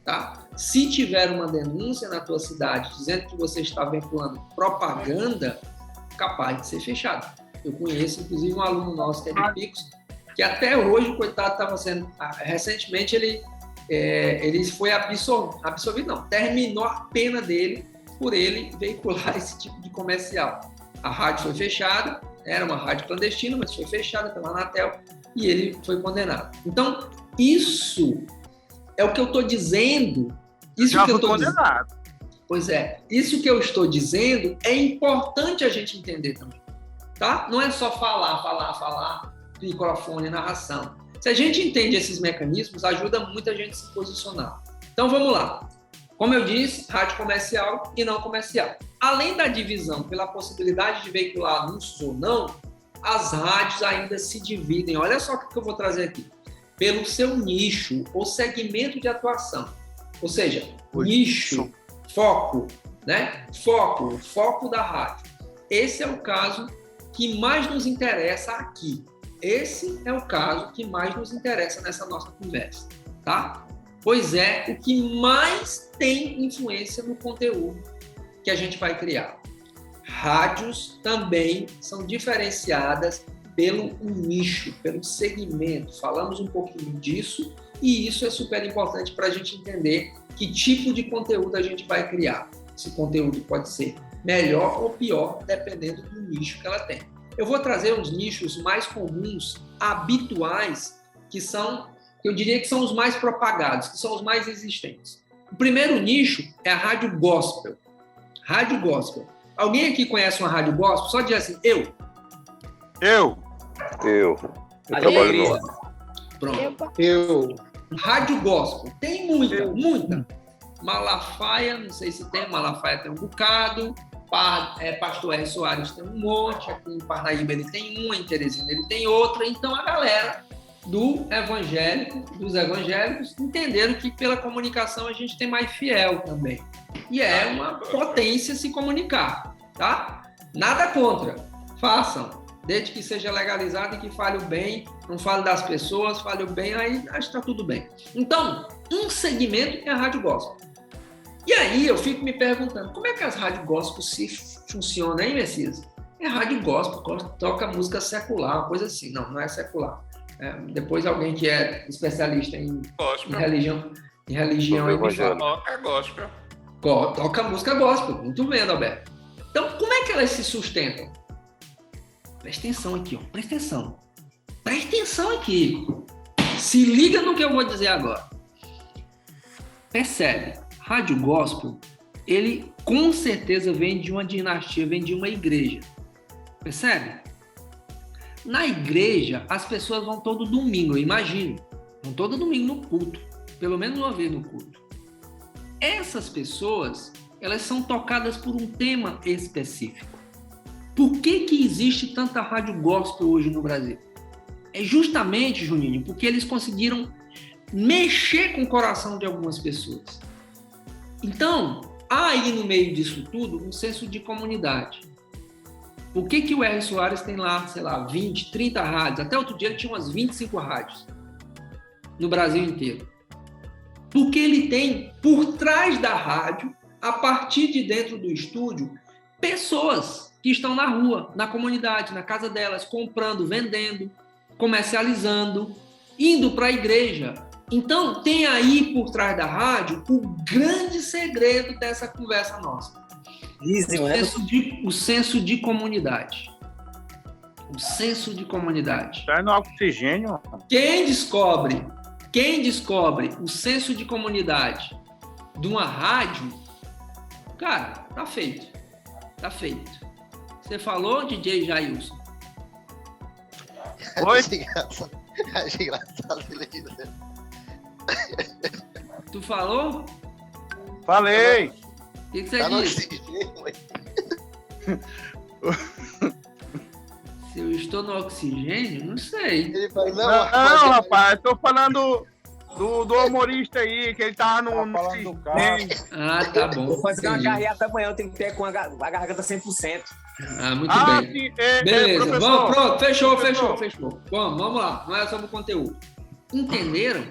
tá? Se tiver uma denúncia na tua cidade dizendo que você está veiculando propaganda, capaz de ser fechado. Eu conheço, inclusive, um aluno nosso que é de Picos, que até hoje, o coitado, estava sendo... Recentemente, ele foi absolvido, não, terminou a pena dele por ele veicular esse tipo de comercial. A rádio foi fechada, era uma rádio clandestina, mas foi fechada pela Anatel e ele foi condenado. Então, isso é o que eu estou dizendo. Isso que eu estou condenado. Pois é, isso que eu estou dizendo é importante a gente entender também, tá? Não é só falar, microfone, narração. Se a gente entende esses mecanismos, ajuda muito a gente se posicionar. Então, vamos lá. Como eu disse, rádio comercial e não comercial. Além da divisão pela possibilidade de veicular anúncios ou não, as rádios ainda se dividem. Olha só o que eu vou trazer aqui. Pelo seu nicho ou segmento de atuação. Ou seja, nicho, foco, né? Foco da rádio. Esse é o caso que mais nos interessa aqui. Esse é o caso que mais nos interessa nessa nossa conversa, tá? Pois é, o que mais tem influência no conteúdo que a gente vai criar. Rádios também são diferenciadas pelo nicho, pelo segmento. Falamos um pouquinho disso e isso é super importante para a gente entender que tipo de conteúdo a gente vai criar. Esse conteúdo pode ser melhor ou pior, dependendo do nicho que ela tem. Eu vou trazer uns nichos mais comuns, habituais, que eu diria que são os mais propagados, que são os mais existentes. O primeiro nicho é a rádio gospel. Rádio gospel. Alguém aqui conhece uma rádio gospel? Só dizer assim, eu. Eu trabalho no... Pronto. Rádio gospel. Tem muita. Malafaia, não sei se tem, Malafaia tem um bocado. Pastor R. Soares tem um monte, aqui em Parnaíba ele tem uma, em Teresina ele tem outra. Então a galera dos evangélicos entenderam que pela comunicação a gente tem mais fiel também. E é uma potência se comunicar, tá? Nada contra, façam, desde que seja legalizado e que fale o bem, não fale das pessoas, fale o bem, aí acho que tá tudo bem. Então, um segmento é a rádio gospel. E aí eu fico me perguntando, como é que as rádios gospel funcionam, hein, Messias? É rádio gospel, toca música secular, uma coisa assim. Não é secular. Depois alguém que é especialista em religião aí me fala. Toca gospel. Toca música gospel, muito bem, Adalberto. Então, como é que elas se sustentam? Presta atenção aqui, ó. Presta atenção aqui. Se liga no que eu vou dizer agora. Percebe? Rádio gospel, ele com certeza vem de uma dinastia, vem de uma igreja. Percebe? Na igreja, as pessoas vão todo domingo, eu imagino. Vão todo domingo no culto. Pelo menos uma vez no culto. Essas pessoas, elas são tocadas por um tema específico. Por que existe tanta rádio gospel hoje no Brasil? É justamente, Juninho, porque eles conseguiram mexer com o coração de algumas pessoas. Então, há aí no meio disso tudo um senso de comunidade. Por que o R. Soares tem lá, sei lá, 20, 30 rádios? Até outro dia ele tinha umas 25 rádios no Brasil inteiro. Porque ele tem, por trás da rádio, a partir de dentro do estúdio, pessoas que estão na rua, na comunidade, na casa delas, comprando, vendendo, comercializando, indo para a igreja. Então, tem aí por trás da rádio o grande segredo dessa conversa nossa. O senso de comunidade. O senso de comunidade. Tá no oxigênio. Quem descobre o senso de comunidade de uma rádio, cara, tá feito. Você falou, DJ Jailson? Oi? Achei engraçado ele dizer. Tu falou? Falei. O que você disse? Se eu estou no oxigênio, não sei. Ele fala, não, rapaz, eu tô falando do humorista aí, que ele tava no oxigênio. Ah, tá bom. Vou fazer uma carreata amanhã, eu tenho que ter com a garganta 100%. Ah, muito bem. Sim, beleza, vamos, pronto, fechou. Vamos lá, não é sobre o conteúdo. Entenderam?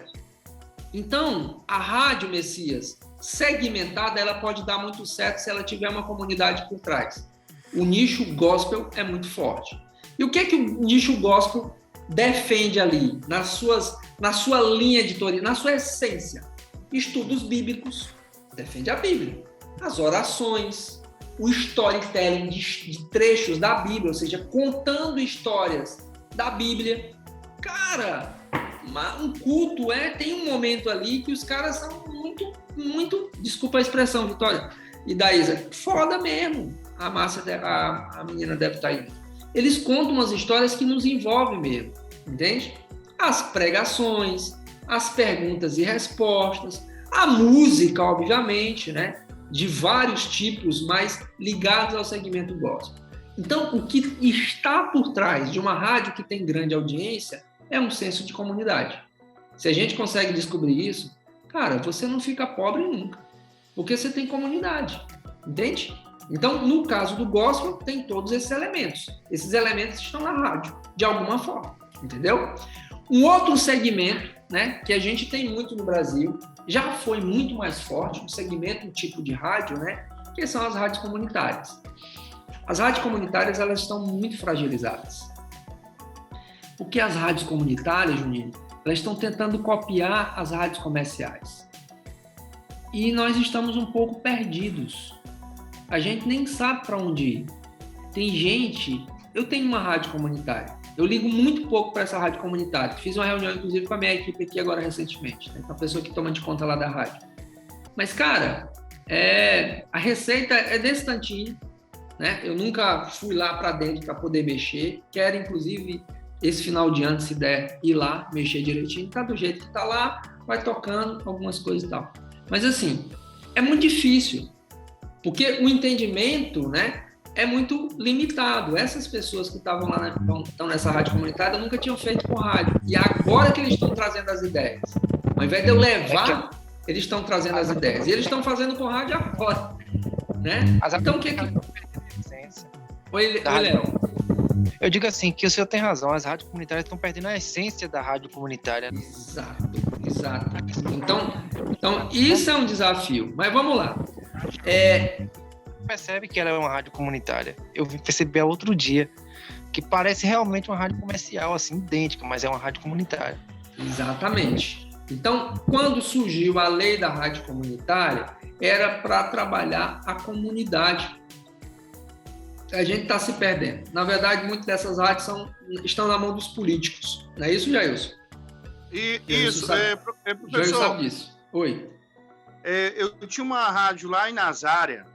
Então, a rádio, Messias, segmentada, ela pode dar muito certo se ela tiver uma comunidade por trás. O nicho gospel é muito forte. E o que é que o nicho gospel defende ali, na sua linha editorial, na sua essência? Estudos bíblicos, defende a Bíblia. As orações, o storytelling de trechos da Bíblia, ou seja, contando histórias da Bíblia. Cara, um culto tem um momento ali que os caras são muito, desculpa a expressão, Vitória e Daísa, foda mesmo. A Márcia, a menina deve estar aí. Eles contam umas histórias que nos envolvem mesmo, entende? As pregações, as perguntas e respostas, a música, obviamente, né? De vários tipos, mas ligados ao segmento gospel. Então, o que está por trás de uma rádio que tem grande audiência é um senso de comunidade. Se a gente consegue descobrir isso, cara, você não fica pobre nunca, porque você tem comunidade, entende? Então, no caso do gospel, tem todos esses elementos. Esses elementos estão na rádio, de alguma forma, entendeu? Um outro segmento, né, que a gente tem muito no Brasil, já foi muito mais forte, um segmento, um tipo de rádio, né, que são as rádios comunitárias. As rádios comunitárias, elas estão muito fragilizadas. Porque as rádios comunitárias, Juninho, elas estão tentando copiar as rádios comerciais. E nós estamos um pouco perdidos. A gente nem sabe para onde ir. Tem gente... Eu tenho uma rádio comunitária. Eu ligo muito pouco para essa rádio comunitária. Fiz uma reunião, inclusive, com a minha equipe aqui agora recentemente. Né? Uma pessoa que toma de conta lá da rádio. Mas, cara, a receita é desse tantinho. Né? Eu nunca fui lá para dentro para poder mexer. Quero, inclusive, esse final de ano, se der, ir lá, mexer direitinho. Tá do jeito que tá lá, vai tocando algumas coisas e tal. Mas, assim, é muito difícil. Porque o entendimento, né, é muito limitado. Essas pessoas que estavam lá, estão nessa rádio comunitária, nunca tinham feito com rádio. E agora que eles estão trazendo as ideias. Ao invés de eu levar, eles estão trazendo as ideias. E eles estão fazendo com rádio agora. Né? Então, o que que... Oi, Léo. Eu digo assim, que o senhor tem razão. As rádios comunitárias estão perdendo a essência da rádio comunitária. Exato. Exato. Então, isso é um desafio. Mas vamos lá. Percebe que ela é uma rádio comunitária. Eu vim perceber outro dia que parece realmente uma rádio comercial, assim, idêntica, mas é uma rádio comunitária. Exatamente. Então, quando surgiu a lei da rádio comunitária, era para trabalhar a comunidade. A gente está se perdendo. Na verdade, muitas dessas rádios estão na mão dos políticos. Não é isso, Jailson? Isso, professor. Jailson sabe disso. Oi. Eu tinha uma rádio lá em Nazária,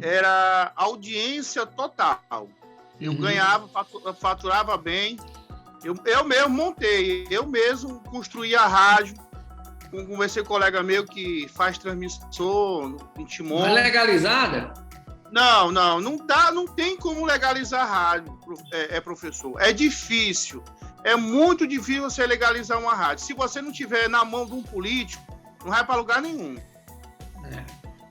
era audiência total. Eu ganhava, faturava bem. Eu mesmo montei, eu mesmo construí a rádio. Conversei com um colega meu que faz transmissor em Timon. Não é legalizada? Não tem como legalizar a rádio, professor. É difícil. É muito difícil você legalizar uma rádio. Se você não tiver na mão de um político, não vai para lugar nenhum.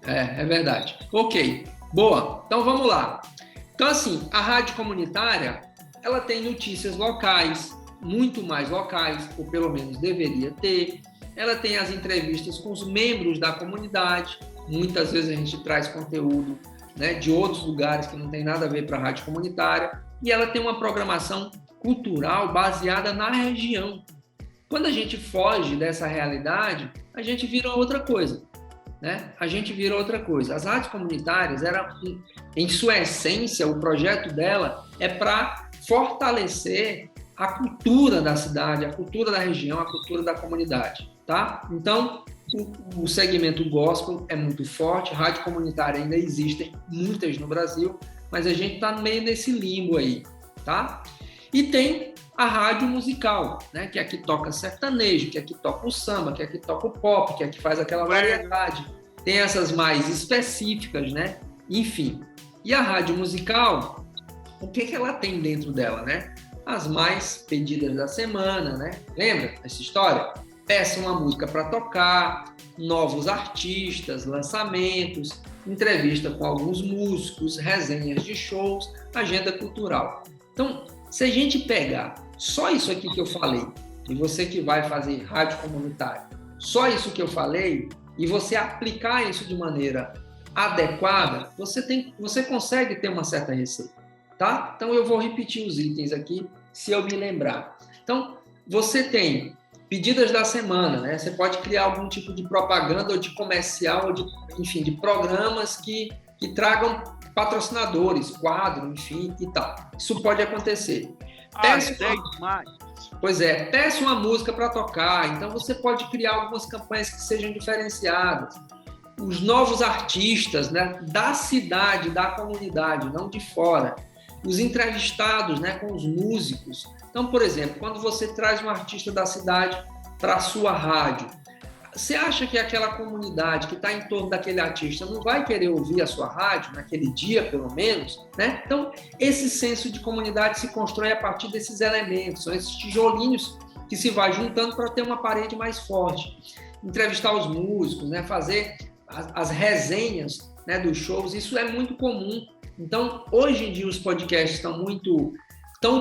É verdade. Ok, boa. Então vamos lá. Então assim, a rádio comunitária, ela tem notícias locais, muito mais locais, ou pelo menos deveria ter. Ela tem as entrevistas com os membros da comunidade. Muitas vezes a gente traz conteúdo, né, de outros lugares que não tem nada a ver para a rádio comunitária. E ela tem uma programação cultural baseada na região. Quando a gente foge dessa realidade, a gente vira outra coisa, né? As rádios comunitárias, em sua essência, o projeto dela é para fortalecer a cultura da cidade, a cultura da região, a cultura da comunidade, tá? Então, o segmento gospel é muito forte, rádio comunitária ainda existem, muitas no Brasil, mas a gente está meio nesse limbo aí, tá? E tem a rádio musical, né? Que é a que toca sertanejo, que é a que toca o samba, que é a que toca o pop, que é a que faz aquela variedade. Tem essas mais específicas, né? Enfim. E a rádio musical, o que ela tem dentro dela, né? As mais pedidas da semana, né? Lembra essa história? Peça uma música para tocar, novos artistas, lançamentos, entrevista com alguns músicos, resenhas de shows, agenda cultural. Então, se a gente pegar só isso aqui que eu falei, e você que vai fazer rádio comunitária, só isso que eu falei, e você aplicar isso de maneira adequada, você consegue ter uma certa receita, tá? Então, eu vou repetir os itens aqui, se eu me lembrar. Então, você tem pedidas da semana, né? Você pode criar algum tipo de propaganda ou de comercial, ou de programas que tragam patrocinadores, quadro, enfim, e tal. Isso pode acontecer. Peça uma música para tocar, então você pode criar algumas campanhas que sejam diferenciadas. Os novos artistas, né, da cidade, da comunidade, não de fora. Os entrevistados, né, com os músicos. Então, por exemplo, quando você traz um artista da cidade para a sua rádio, você acha que aquela comunidade que está em torno daquele artista não vai querer ouvir a sua rádio, naquele dia, pelo menos, né? Então, esse senso de comunidade se constrói a partir desses elementos, são esses tijolinhos que se vai juntando para ter uma parede mais forte. Entrevistar os músicos, né? Fazer as resenhas, né, dos shows, isso é muito comum. Então, hoje em dia, os podcasts estão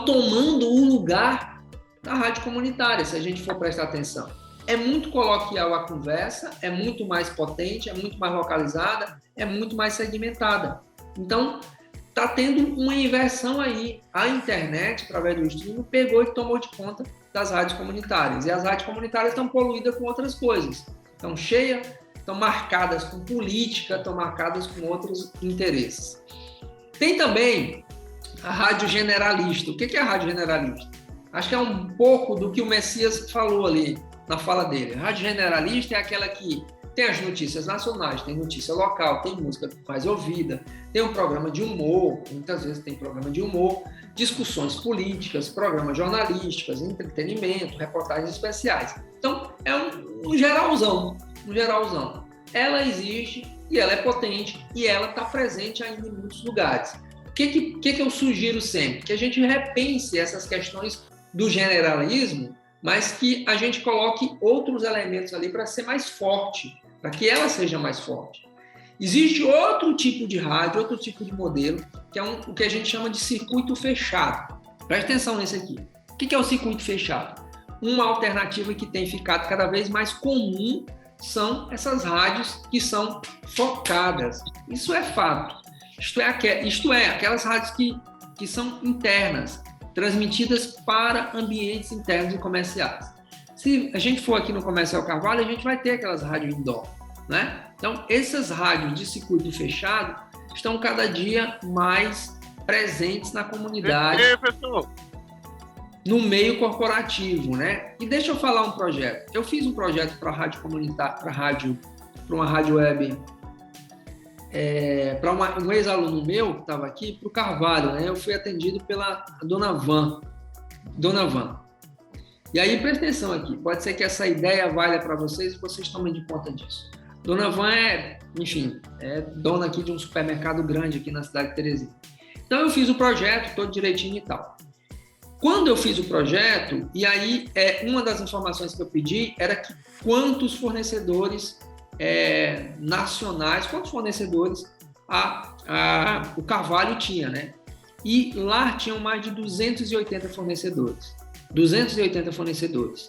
tomando o lugar da rádio comunitária, se a gente for prestar atenção. É muito coloquial a conversa, é muito mais potente, é muito mais localizada, é muito mais segmentada. Então, está tendo uma inversão aí. A internet, através do streaming, pegou e tomou de conta das rádios comunitárias. E as rádios comunitárias estão poluídas com outras coisas. Estão cheias, estão marcadas com política, estão marcadas com outros interesses. Tem também a rádio generalista. O que é a rádio generalista? Acho que é um pouco do que o Messias falou ali na fala dele. A rádio generalista é aquela que tem as notícias nacionais, tem notícia local, tem música mais ouvida, tem um programa de humor, muitas vezes tem programa de humor, discussões políticas, programas jornalísticos, entretenimento, reportagens especiais. Então, é um geralzão. Ela existe e ela é potente e ela está presente ainda em muitos lugares. O que eu sugiro sempre? Que a gente repense essas questões do generalismo, mas que a gente coloque outros elementos ali para ser mais forte, para que ela seja mais forte. Existe outro tipo de rádio, outro tipo de modelo, que é o que a gente chama de circuito fechado. Presta atenção nesse aqui. O que é o circuito fechado? uma alternativa que tem ficado cada vez mais comum são essas rádios que são focadas. Isso é fato. Isto é, aquelas rádios que são internas, transmitidas para ambientes internos e comerciais. Se a gente for aqui no Comercial Carvalho, a gente vai ter aquelas rádios indoor, né? Então, essas rádios de circuito fechado estão cada dia mais presentes na comunidade, no meio corporativo, né? E deixa eu falar um projeto. Eu fiz um projeto para a rádio comunitária, para uma rádio web, para um ex-aluno meu que estava aqui, para o Carvalho, né? Eu fui atendido pela Dona Van. E aí, presta atenção aqui, pode ser que essa ideia valha para vocês e vocês tomem de conta disso. Dona Van é dona aqui de um supermercado grande aqui na cidade de Teresina. Então, eu fiz o projeto todo direitinho e tal. Quando eu fiz o projeto, e aí uma das informações que eu pedi era que quantos fornecedores nacionais, quantos fornecedores o Carvalho tinha, né? E lá tinham mais de 280 fornecedores. 280 fornecedores.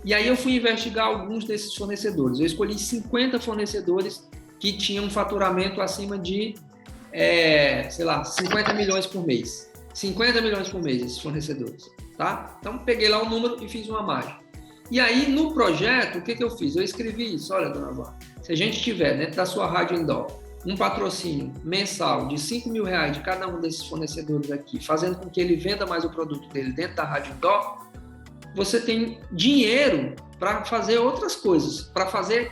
E aí eu fui investigar alguns desses fornecedores. Eu escolhi 50 fornecedores que tinham um faturamento acima de, 50 milhões por mês. 50 milhões por mês, esses fornecedores. Tá? Então, peguei lá o número e fiz uma mágica. E aí, no projeto, o que eu fiz? Eu escrevi isso. Olha, dona Vó, se a gente tiver dentro da sua rádio indoor um patrocínio mensal de R$5 mil de cada um desses fornecedores aqui, fazendo com que ele venda mais o produto dele dentro da rádio indoor, você tem dinheiro para fazer outras coisas,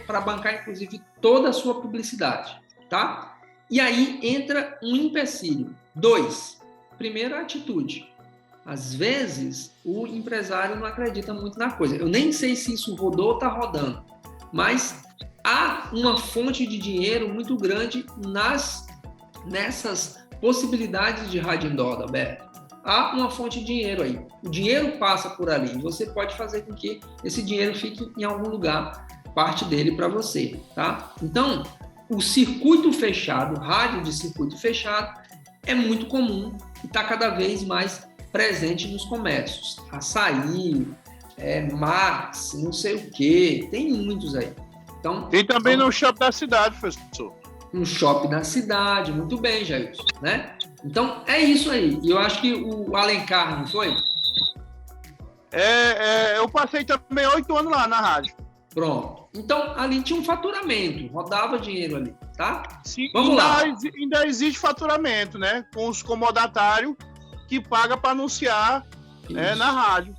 para bancar, inclusive, toda a sua publicidade, tá? E aí entra um empecilho. 2, primeiro, a atitude. Às vezes, o empresário não acredita muito na coisa. Eu nem sei se isso rodou ou está rodando, mas há uma fonte de dinheiro muito grande nessas possibilidades de rádio indoor, Alberto. Há uma fonte de dinheiro aí. O dinheiro passa por ali. Você pode fazer com que esse dinheiro fique em algum lugar, parte dele para você, tá? Então, o circuito fechado, rádio de circuito fechado, é muito comum e está cada vez mais presente nos comércios. Açaí, Max, não sei o quê, tem muitos aí. Então, tem também no shopping da cidade, professor. No shopping da cidade, muito bem, Jailson, né? Então, é isso aí. E eu acho que o Alencar, não foi? Eu passei também 8 anos lá na rádio. Pronto. Então, ali tinha um faturamento, rodava dinheiro ali, tá? Sim, vamos lá. Ainda existe faturamento, né? Com os comodatários que pagam para anunciar na rádio.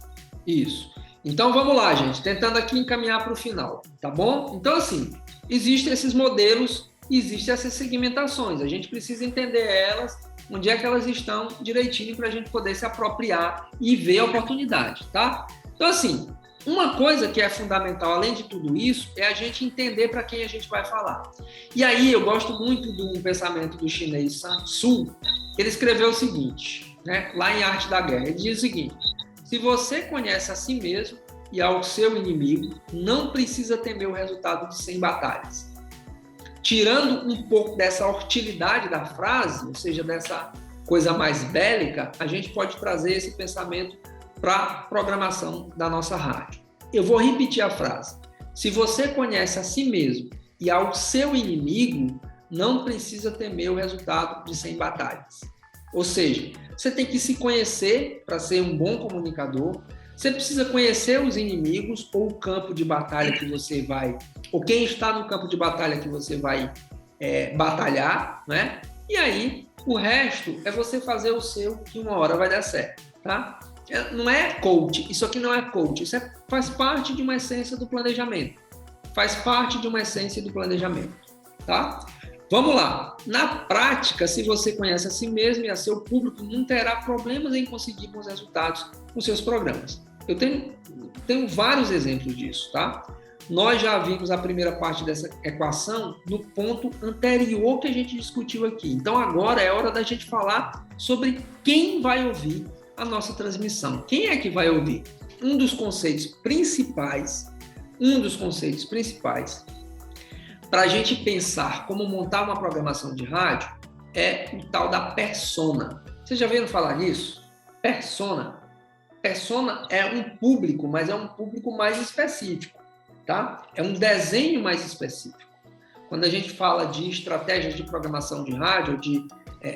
Isso. Então, vamos lá, gente. Tentando aqui encaminhar para o final, tá bom? Então, assim, existem esses modelos, existem essas segmentações. A gente precisa entender elas, onde é que elas estão direitinho para a gente poder se apropriar e ver a oportunidade, tá? Então, assim, uma coisa que é fundamental, além de tudo isso, é a gente entender para quem a gente vai falar. E aí, eu gosto muito do pensamento do chinês Sun Tzu. Ele escreveu o seguinte, né, lá em Arte da Guerra. Ele diz o seguinte: se você conhece a si mesmo e ao seu inimigo, não precisa temer o resultado de 100 batalhas. Tirando um pouco dessa hostilidade da frase, ou seja, dessa coisa mais bélica, a gente pode trazer esse pensamento para a programação da nossa rádio. Eu vou repetir a frase. Se você conhece a si mesmo e ao seu inimigo, não precisa temer o resultado de 100 batalhas. Ou seja, você tem que se conhecer para ser um bom comunicador, você precisa conhecer os inimigos ou o campo de batalha que você vai, ou quem está no campo de batalha que você vai batalhar, né? E aí, o resto é você fazer o seu, que uma hora vai dar certo, tá? Não é coach, isso aqui não é coach, isso faz parte de uma essência do planejamento. Faz parte de uma essência do planejamento, tá? Vamos lá. Na prática, se você conhece a si mesmo e a seu público, não terá problemas em conseguir bons resultados com seus programas. Eu tenho vários exemplos disso, tá? Nós já vimos a primeira parte dessa equação no ponto anterior que a gente discutiu aqui. Então, agora é hora da gente falar sobre quem vai ouvir a nossa transmissão. Quem é que vai ouvir? Um dos conceitos principais para a gente pensar como montar uma programação de rádio é o tal da persona. Vocês já ouviram falar nisso? Persona. persona é um público, mas é um público mais específico, tá? É um desenho mais específico. Quando a gente fala de estratégias de programação de rádio, de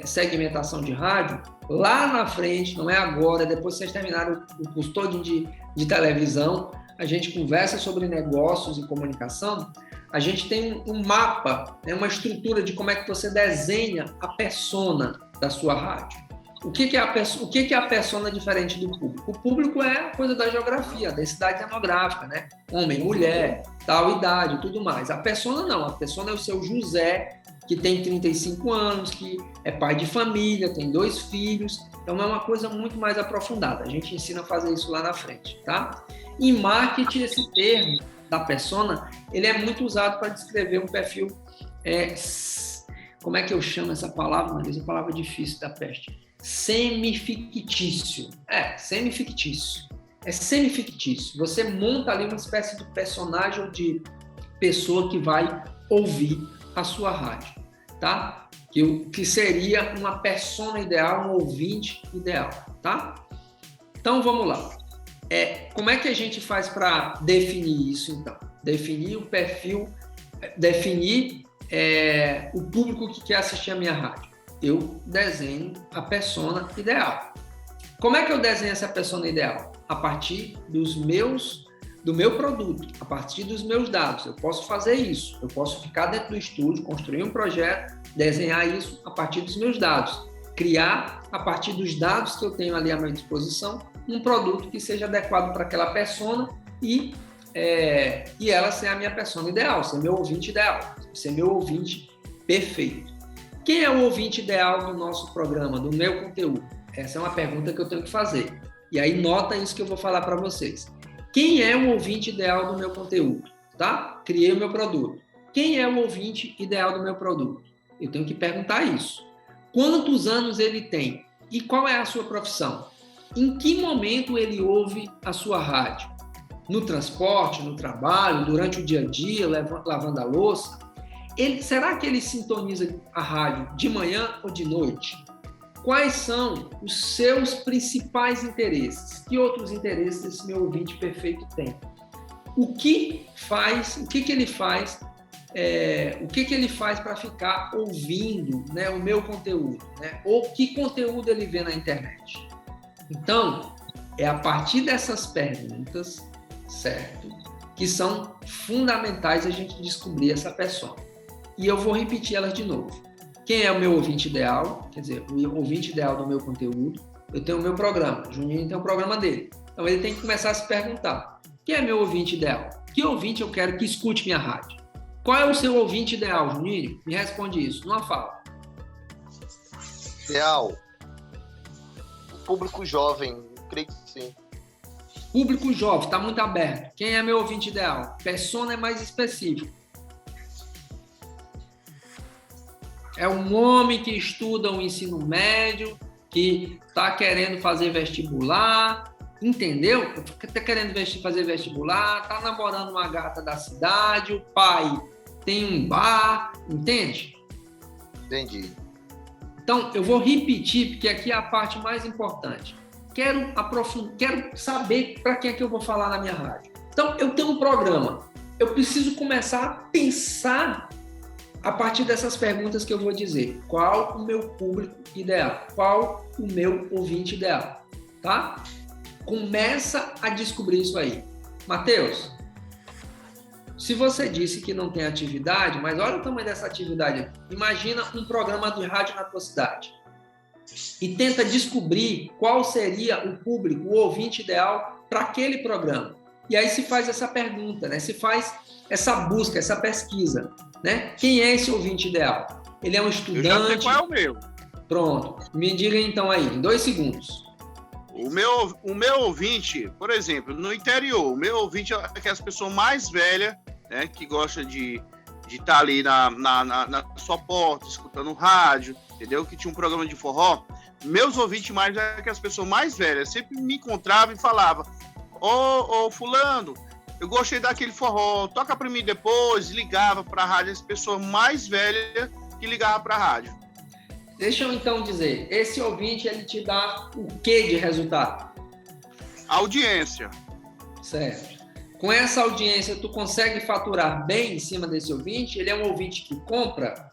segmentação de rádio, lá na frente, não é agora, depois que vocês terminaram o curso todo de televisão, a gente conversa sobre negócios e comunicação, a gente tem um mapa, uma estrutura de como é que você desenha a persona da sua rádio. O que é a persona diferente do público? O público é a coisa da geografia, a densidade demográfica, né? Homem, mulher, tal idade, tudo mais. A persona não, a persona é o seu José, que tem 35 anos, que é pai de família, tem 2 filhos, então é uma coisa muito mais aprofundada. A gente ensina a fazer isso lá na frente, tá? Em marketing, esse termo da persona, ele é muito usado para descrever um perfil, como é que eu chamo essa palavra, meu Deus, é uma palavra difícil da peste. Semifictício. Semifictício. É semifictício. Você monta ali uma espécie de personagem ou de pessoa que vai ouvir a sua rádio, tá? Que seria uma persona ideal, um ouvinte ideal, tá? Então, vamos lá. Como é que a gente faz para definir isso, então? Definir o perfil, definir o público que quer assistir a minha rádio. Eu desenho a persona ideal. Como é que eu desenho essa persona ideal? A partir do meu produto, a partir dos meus dados. Eu posso fazer isso. Eu posso ficar dentro do estúdio, construir um projeto, desenhar isso a partir dos meus dados. Criar, a partir dos dados que eu tenho ali à minha disposição, um produto que seja adequado para aquela persona e ela ser a minha persona ideal, ser meu ouvinte ideal, ser meu ouvinte perfeito. Quem é o ouvinte ideal do nosso programa, do meu conteúdo? Essa é uma pergunta que eu tenho que fazer. E aí nota isso que eu vou falar para vocês. Quem é o ouvinte ideal do meu conteúdo? Tá? Criei o meu produto. Quem é o ouvinte ideal do meu produto? Eu tenho que perguntar isso. Quantos anos ele tem? E qual é a sua profissão? Em que momento ele ouve a sua rádio? No transporte, no trabalho, durante o dia a dia, lavando a louça? Será que ele sintoniza a rádio de manhã ou de noite? Quais são os seus principais interesses? Que outros interesses esse meu ouvinte perfeito tem? O que ele faz para ficar ouvindo, né, o meu conteúdo? Né? Ou que conteúdo ele vê na internet? Então, é a partir dessas perguntas, certo? Que são fundamentais a gente descobrir essa persona. E eu vou repetir elas de novo. Quem é o meu ouvinte ideal? Quer dizer, o ouvinte ideal do meu conteúdo. Eu tenho o meu programa. O Juninho tem o programa dele. Então, ele tem que começar a se perguntar. Quem é meu ouvinte ideal? Que ouvinte eu quero que escute minha rádio? Qual é o seu ouvinte ideal, Juninho? Me responde isso, numa fala. Ideal. Público jovem, creio que sim. Público jovem, está muito aberto. Quem é meu ouvinte ideal? Persona é mais específico. É um homem que estuda o ensino médio, que está querendo fazer vestibular, entendeu? Está querendo fazer vestibular, está namorando uma gata da cidade, o pai tem um bar, entende? Entendi. Então, eu vou repetir, porque aqui é a parte mais importante. Quero saber para quem é que eu vou falar na minha rádio. Então, eu tenho um programa. Eu preciso começar a pensar a partir dessas perguntas que eu vou dizer. Qual o meu público ideal? Qual o meu ouvinte ideal? Tá? Começa a descobrir isso aí. Matheus, se você disse que não tem atividade, mas olha o tamanho dessa atividade aqui. Imagina um programa de rádio na tua cidade e tenta descobrir qual seria o público, o ouvinte ideal para aquele programa. E aí se faz essa pergunta, né? Se faz essa busca, essa pesquisa, né? Quem é esse ouvinte ideal? Ele é um estudante? Eu já sei qual é o meu. Pronto. Me diga então aí, em 2 segundos. O meu ouvinte, por exemplo, no interior, o meu ouvinte é aquelas pessoas mais velhas, né? Que gosta de estar ali na sua porta, escutando rádio, entendeu? Que tinha um programa de forró. Meus ouvintes mais é aquelas pessoas mais velhas. Sempre me encontravam e falavam: Ô, fulano, eu gostei daquele forró, toca pra mim depois, ligava pra rádio, as pessoas mais velhas que ligavam pra rádio. Deixa eu então dizer, esse ouvinte, ele te dá o que de resultado? audiência. Certo. Com essa audiência, tu consegue faturar bem em cima desse ouvinte? Ele é um ouvinte que compra?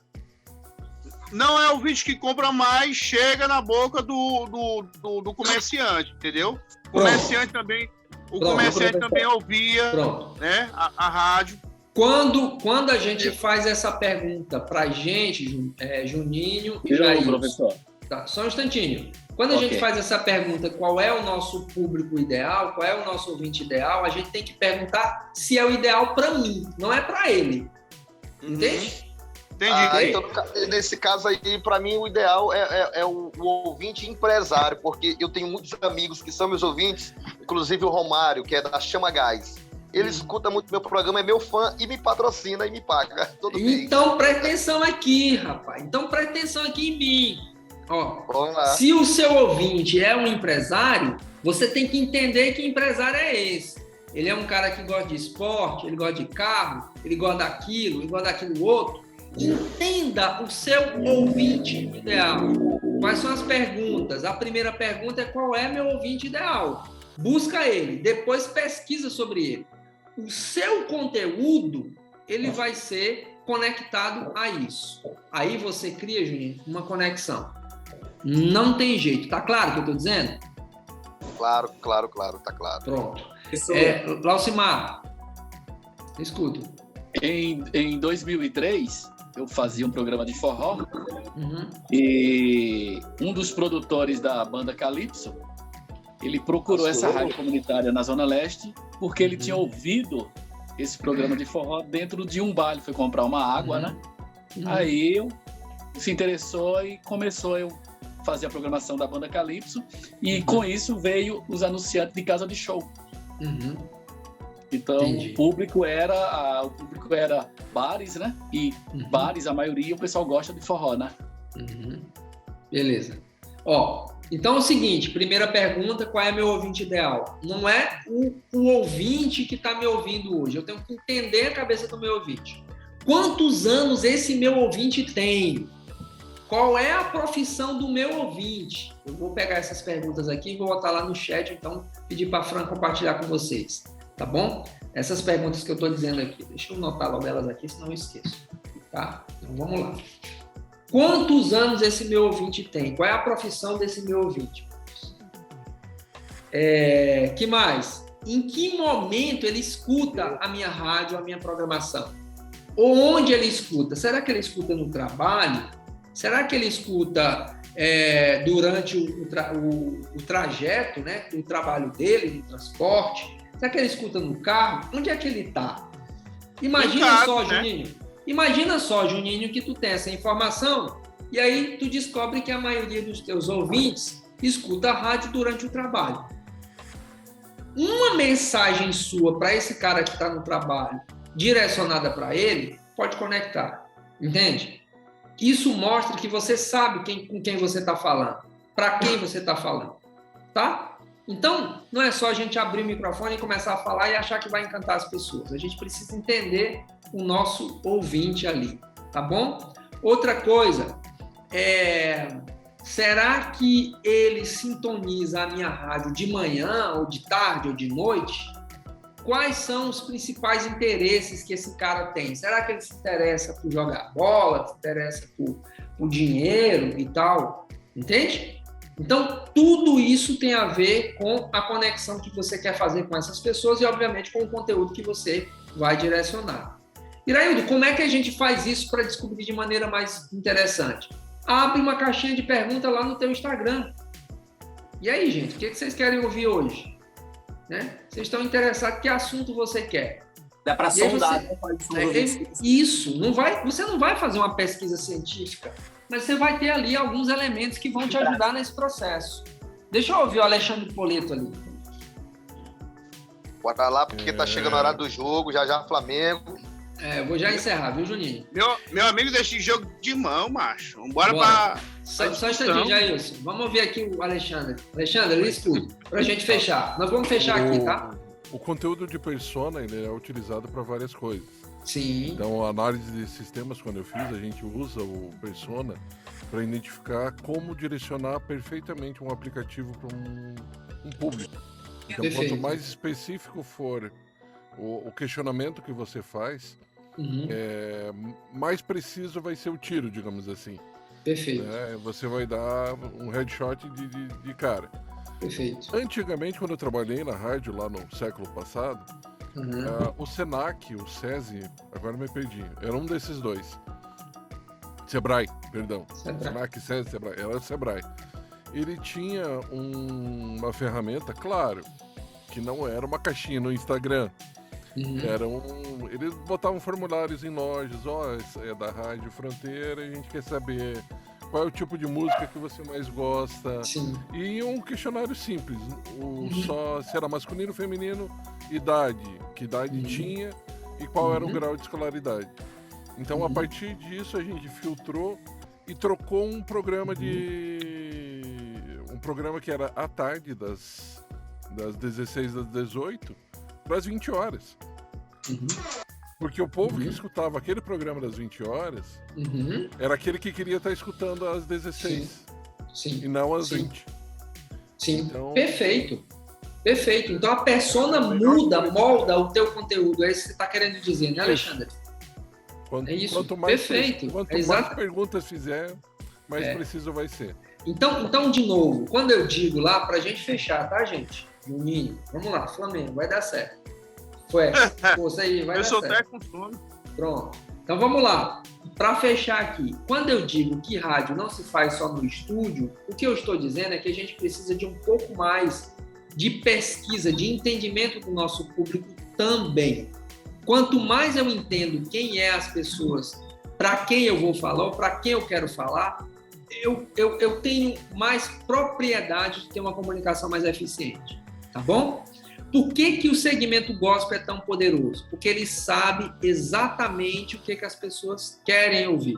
Não é o ouvinte que compra mais, chega na boca do comerciante, entendeu? O comerciante também, comerciante também ouvia, né, a rádio. Quando a gente faz essa pergunta pra gente, Juninho e Jair, professor. Tá, só um instantinho. Quando a gente faz essa pergunta, qual é o nosso público ideal, qual é o nosso ouvinte ideal, a gente tem que perguntar se é o ideal para mim, não é para ele. Entende? Entendi. Então, nesse caso aí, para mim, o ideal é o ouvinte empresário, porque eu tenho muitos amigos que são meus ouvintes, inclusive o Romário, que é da Chama Gás. Ele escuta muito meu programa, é meu fã e me patrocina e me paga todo mês. Então, presta atenção aqui, rapaz. Então, presta atenção aqui em mim. Ó, se o seu ouvinte é um empresário, você tem que entender que empresário é esse. Ele é um cara que gosta de esporte, ele gosta de carro, ele gosta daquilo, ele gosta daquilo outro. Entenda o seu ouvinte ideal. Quais são as perguntas? A primeira pergunta é: qual é meu ouvinte ideal? Busca ele, depois pesquisa sobre ele. O seu conteúdo, ele vai ser conectado a isso. Aí você cria, Juninho, uma conexão. Não tem jeito. Tá claro o que eu tô dizendo? Claro, tá claro. Pronto. Laucimar, escuta. Em 2003, eu fazia um programa de forró e um dos produtores da banda Calypso, ele procurou essa rádio comunitária na Zona Leste porque ele tinha ouvido esse programa de forró dentro de um baile, foi comprar uma água, né? Aí eu se interessou e começou a fazer a programação da banda Calypso e com isso veio os anunciantes de casa de show. Então o público era bares, né? E bares, a maioria, o pessoal gosta de forró, né? Beleza. Então é o seguinte, primeira pergunta, qual é meu ouvinte ideal? Não é o ouvinte que está me ouvindo hoje, eu tenho que entender a cabeça do meu ouvinte. Quantos anos esse meu ouvinte tem? Qual é a profissão do meu ouvinte? Eu vou pegar essas perguntas aqui e vou botar lá no chat, então pedir para a Fran compartilhar com vocês, tá bom? Essas perguntas que eu estou dizendo aqui, deixa eu notar logo elas aqui, senão eu esqueço, tá? Então vamos lá. Quantos anos esse meu ouvinte tem? Qual é a profissão desse meu ouvinte? Que mais? Em que momento ele escuta a minha rádio, a minha programação? Ou onde ele escuta? Será que ele escuta no trabalho? Será que ele escuta durante o trajeto, né, do trabalho dele, no transporte? Será que ele escuta no carro? Onde é que ele está? Imagina só, Juninho. Imagina só, Juninho, que tu tem essa informação e aí tu descobre que a maioria dos teus ouvintes escuta a rádio durante o trabalho. Uma mensagem sua para esse cara que está no trabalho, direcionada para ele, pode conectar. Entende? Isso mostra que você sabe com quem você está falando, para quem você está falando, tá? Então, não é só a gente abrir o microfone e começar a falar e achar que vai encantar as pessoas. A gente precisa entender o nosso ouvinte ali, tá bom? Outra coisa, será que ele sintoniza a minha rádio de manhã, ou de tarde, ou de noite? Quais são os principais interesses que esse cara tem? Será que ele se interessa por jogar bola, se interessa por dinheiro e tal? Entende? Então, tudo isso tem a ver com a conexão que você quer fazer com essas pessoas e, obviamente, com o conteúdo que você vai direcionar. Iraildo, como é que a gente faz isso para descobrir de maneira mais interessante? Abre uma caixinha de pergunta lá no teu Instagram. E aí, gente, o que vocês querem ouvir hoje? Né? Vocês estão interessados? Que assunto você quer? Dá para sondar. Isso. Você não vai fazer uma pesquisa científica, mas você vai ter ali alguns elementos que vão te ajudar nesse processo. Deixa eu ouvir o Alexandre Poleto ali. Bora lá, porque tá chegando a hora do jogo, já Flamengo. Eu vou já encerrar, viu, Juninho? Meu amigo, deixa jogo de mão, macho. Bora para... Só um instantinho, Jailson. Vamos ouvir aqui o Alexandre. Alexandre, lê tudo, pra gente fechar. Nós vamos fechar aqui, tá? O conteúdo de persona, ele é utilizado para várias coisas. Sim. Então, a análise de sistemas, quando eu fiz, a gente usa o persona para identificar como direcionar perfeitamente um aplicativo para um público. Então, Perfeito. quanto mais específico for o questionamento que você faz, mais preciso vai ser o tiro, digamos assim. Perfeito. Você vai dar um headshot de cara. Perfeito. Antigamente, quando eu trabalhei na rádio, lá no século passado, o Senac, o SESI, agora me perdi, era um desses dois. Sebrae, perdão. Senac, SESI, Sebrae, era o Sebrae. Ele tinha uma ferramenta, claro, que não era uma caixinha no Instagram. Eles botavam formulários em lojas, é da Rádio Fronteira, a gente quer saber qual é o tipo de música que você mais gosta. Sim. E um questionário simples, só se era masculino, feminino, idade, que idade tinha e qual era o grau de escolaridade. Então, a partir disso, a gente filtrou e trocou um programa um programa que era à tarde, das 16 às 18, para as 20 horas. Porque o povo que escutava aquele programa das 20 horas era aquele que queria estar escutando às 16. Sim. E não às 20. Sim. Então... Perfeito. Então a persona molda o teu conteúdo. É isso que você está querendo dizer, né, Alexandre? É isso. Quanto mais, perfeito. Quanto mais perguntas fizer, mais preciso vai ser. Então, de novo, quando eu digo lá, pra gente fechar, tá, gente? No mínimo. Vamos lá, Flamengo, vai dar certo. Força aí, vai dar certo. Eu sou até com sono. Pronto. Então vamos lá. Para fechar aqui, quando eu digo que rádio não se faz só no estúdio, o que eu estou dizendo é que a gente precisa de um pouco mais de pesquisa, de entendimento do nosso público também. Quanto mais eu entendo quem é as pessoas, para quem eu vou falar ou para quem eu quero falar, eu tenho mais propriedade de ter uma comunicação mais eficiente. Tá bom? Por que o segmento gospel é tão poderoso? Porque ele sabe exatamente o que as pessoas querem ouvir.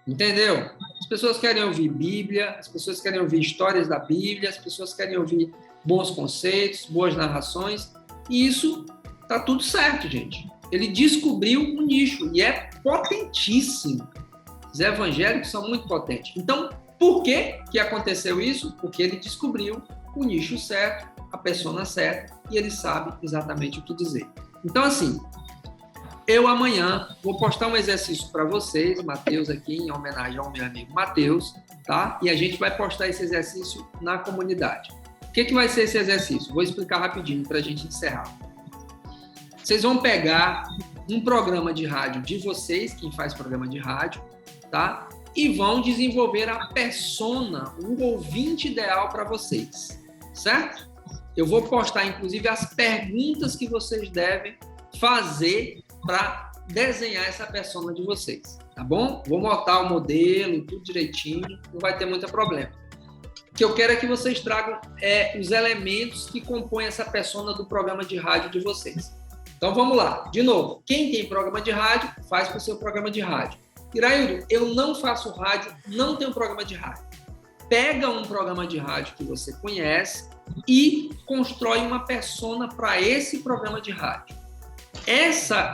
Entendeu? As pessoas querem ouvir Bíblia, as pessoas querem ouvir histórias da Bíblia, as pessoas querem ouvir bons conceitos, boas narrações, e isso tá tudo certo, gente. Ele descobriu um nicho e é potentíssimo. Os evangélicos são muito potentes. Então, por que aconteceu isso? Porque ele descobriu o nicho certo, a persona certa, e ele sabe exatamente o que dizer. Então, assim, eu amanhã vou postar um exercício para vocês, Matheus aqui, em homenagem ao meu amigo Matheus, tá? E a gente vai postar esse exercício na comunidade. O que vai ser esse exercício? Vou explicar rapidinho para a gente encerrar. Vocês vão pegar um programa de rádio de vocês, quem faz programa de rádio, tá? E vão desenvolver a persona, o ouvinte ideal para vocês, certo? Eu vou postar, inclusive, as perguntas que vocês devem fazer para desenhar essa persona de vocês, tá bom? Vou montar o modelo, tudo direitinho, não vai ter muito problema. O que eu quero é que vocês tragam os elementos que compõem essa persona do programa de rádio de vocês. Então, vamos lá. De novo, quem tem programa de rádio, faz para o seu programa de rádio. Iraildo, eu não faço rádio, não tenho programa de rádio. Pega um programa de rádio que você conhece e constrói uma persona para esse programa de rádio.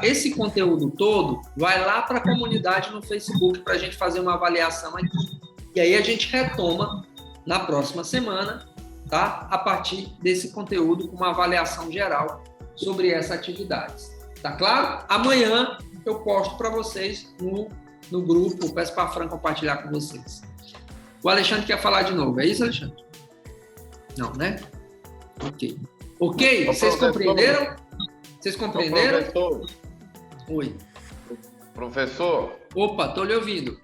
Esse conteúdo todo vai lá para a comunidade no Facebook para a gente fazer uma avaliação aqui. E aí a gente retoma na próxima semana, tá? A partir desse conteúdo com uma avaliação geral sobre essas atividades. Tá claro? Amanhã eu posto para vocês no grupo, peço para a Fran compartilhar com vocês. O Alexandre quer falar de novo, é isso, Alexandre? Não, né? Ok, vocês compreenderam? Vocês compreenderam? Professor. Oi. Professor. Opa, tô lhe ouvindo.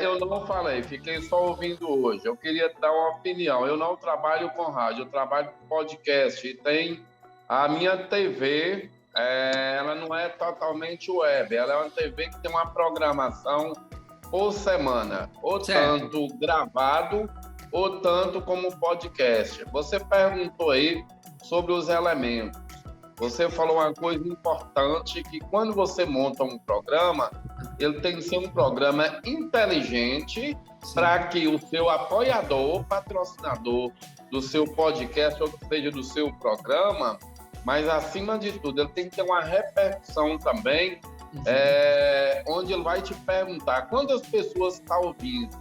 Eu não falei, fiquei só ouvindo hoje. Eu queria dar uma opinião. Eu não trabalho com rádio, eu trabalho com podcast. E tem a minha TV, ela não é totalmente web, ela é uma TV que tem uma programação por semana, ou tanto gravado, ou tanto como podcast. Você perguntou aí sobre os elementos. Você falou uma coisa importante, que quando você monta um programa, ele tem que ser um programa inteligente para que o seu apoiador, patrocinador do seu podcast, ou que seja do seu programa, mas acima de tudo, ele tem que ter uma repercussão também, onde ele vai te perguntar quantas pessoas estão ouvindo,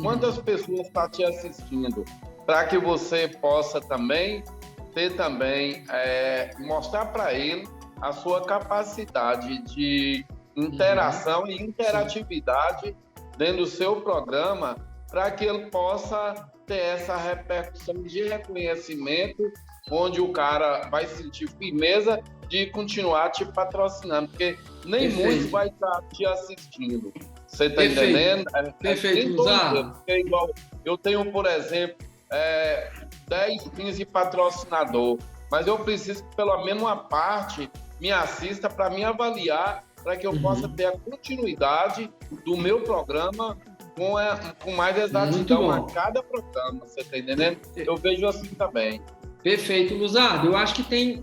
quantas pessoas estão te assistindo, para que você possa também mostrar para ele a sua capacidade de interação e interatividade dentro do seu programa, para que ele possa ter essa repercussão de reconhecimento, onde o cara vai sentir firmeza de continuar te patrocinando, porque nem muitos vai estar te assistindo. Você está entendendo? Perfeito, Luzar. Igual, eu tenho, por exemplo, 10, 15 patrocinadores, mas eu preciso que pelo menos uma parte me assista para me avaliar, para que eu possa ter a continuidade do meu programa com mais exatidão a cada programa, você está entendendo? Eu vejo assim também. Perfeito, Luzardo. Eu acho que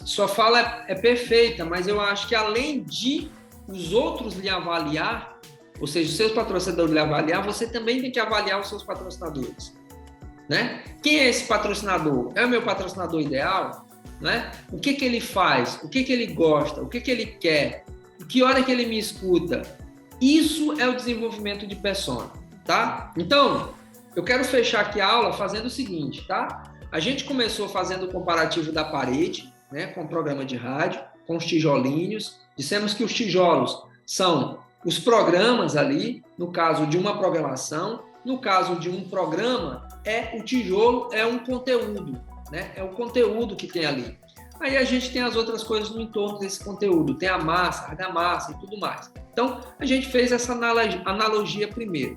sua fala é perfeita, mas eu acho que além de os outros lhe avaliar, ou seja, os seus patrocinadores lhe avaliar, você também tem que avaliar os seus patrocinadores, né? Quem é esse patrocinador? É o meu patrocinador ideal? Né? O que ele faz? O que ele gosta? O que ele quer? Que hora que ele me escuta? Isso é o desenvolvimento de persona, tá? Então, eu quero fechar aqui a aula fazendo o seguinte, tá? A gente começou fazendo o comparativo da parede, né, com o programa de rádio, com os tijolinhos. Dissemos que os tijolos são os programas ali, no caso de uma programação. No caso de um programa, o tijolo é um conteúdo, né? É o conteúdo que tem ali. Aí a gente tem as outras coisas no entorno desse conteúdo, tem a massa, a argamassa e tudo mais. Então, a gente fez essa analogia primeiro.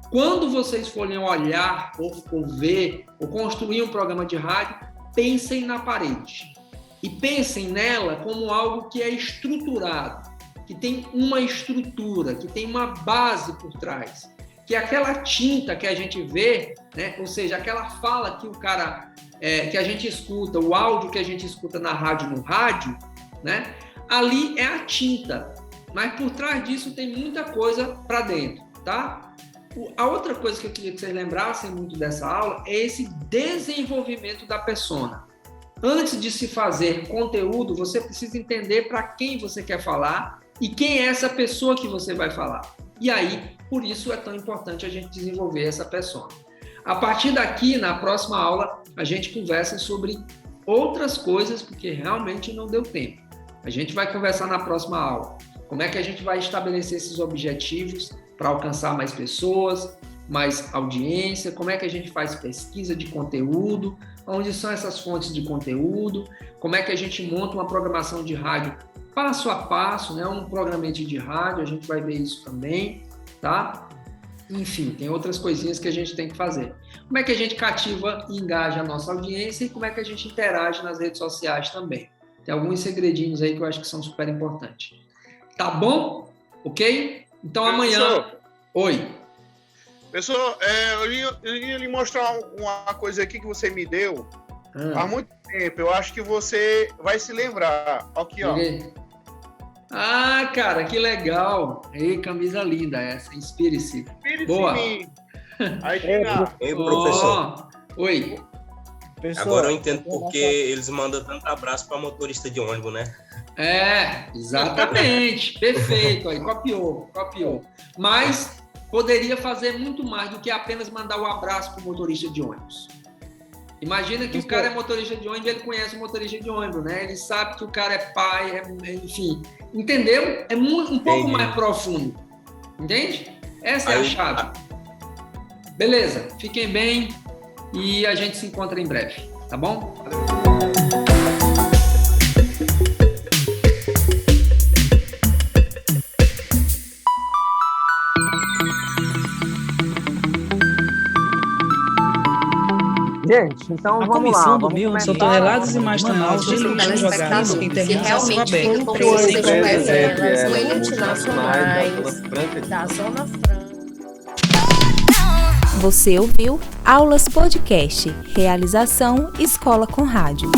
Quando vocês forem olhar, ou ver, ou construir um programa de rádio, pensem na parede. E pensem nela como algo que é estruturado, que tem uma estrutura, que tem uma base por trás. Que aquela tinta que a gente vê, né? Ou seja, aquela fala que o cara, que a gente escuta, o áudio que a gente escuta na rádio, no rádio, né? Ali é a tinta. Mas por trás disso tem muita coisa para dentro, tá? A outra coisa que eu queria que vocês lembrassem muito dessa aula é esse desenvolvimento da persona. Antes de se fazer conteúdo, você precisa entender para quem você quer falar e quem é essa pessoa que você vai falar. E aí, por isso é tão importante a gente desenvolver essa persona. A partir daqui, na próxima aula, a gente conversa sobre outras coisas, porque realmente não deu tempo. A gente vai conversar na próxima aula. Como é que a gente vai estabelecer esses objetivos para alcançar mais pessoas, mais audiência, como é que a gente faz pesquisa de conteúdo, onde são essas fontes de conteúdo, como é que a gente monta uma programação de rádio passo a passo, né? Um programete de rádio, a gente vai ver isso também, tá? Enfim, tem outras coisinhas que a gente tem que fazer. Como é que a gente cativa e engaja a nossa audiência e como é que a gente interage nas redes sociais também. Tem alguns segredinhos aí que eu acho que são super importantes. Tá bom? Ok? Então amanhã... Oi. Pessoal, eu ia lhe mostrar uma coisa aqui que você me deu há muito tempo. Eu acho que você vai se lembrar. Aqui, ó. Ah, cara, que legal. Ei, camisa linda essa. Inspire-se. Boa. Aí, Ei, professor. Oi. Agora eu entendo porque eles mandam tanto abraço para motorista de ônibus, né? Exatamente. Perfeito. Aí, copiou. Mas poderia fazer muito mais do que apenas mandar um abraço para o motorista de ônibus. Imagina que o cara é motorista de ônibus, ele conhece o motorista de ônibus, né? Ele sabe que o cara é pai, enfim. Entendeu? É um pouco mais profundo. Entende? Essa é a chave. Beleza. Fiquem bem e a gente se encontra em breve. Tá bom? Gente, então vamos lá. Vamos começar. São toneladas e mais toneladas de lixo jogados em terrenos a céu aberto. Com elites nacionais da Zona Franca. Você ouviu Aulas Podcast. Realização Escola com Rádio.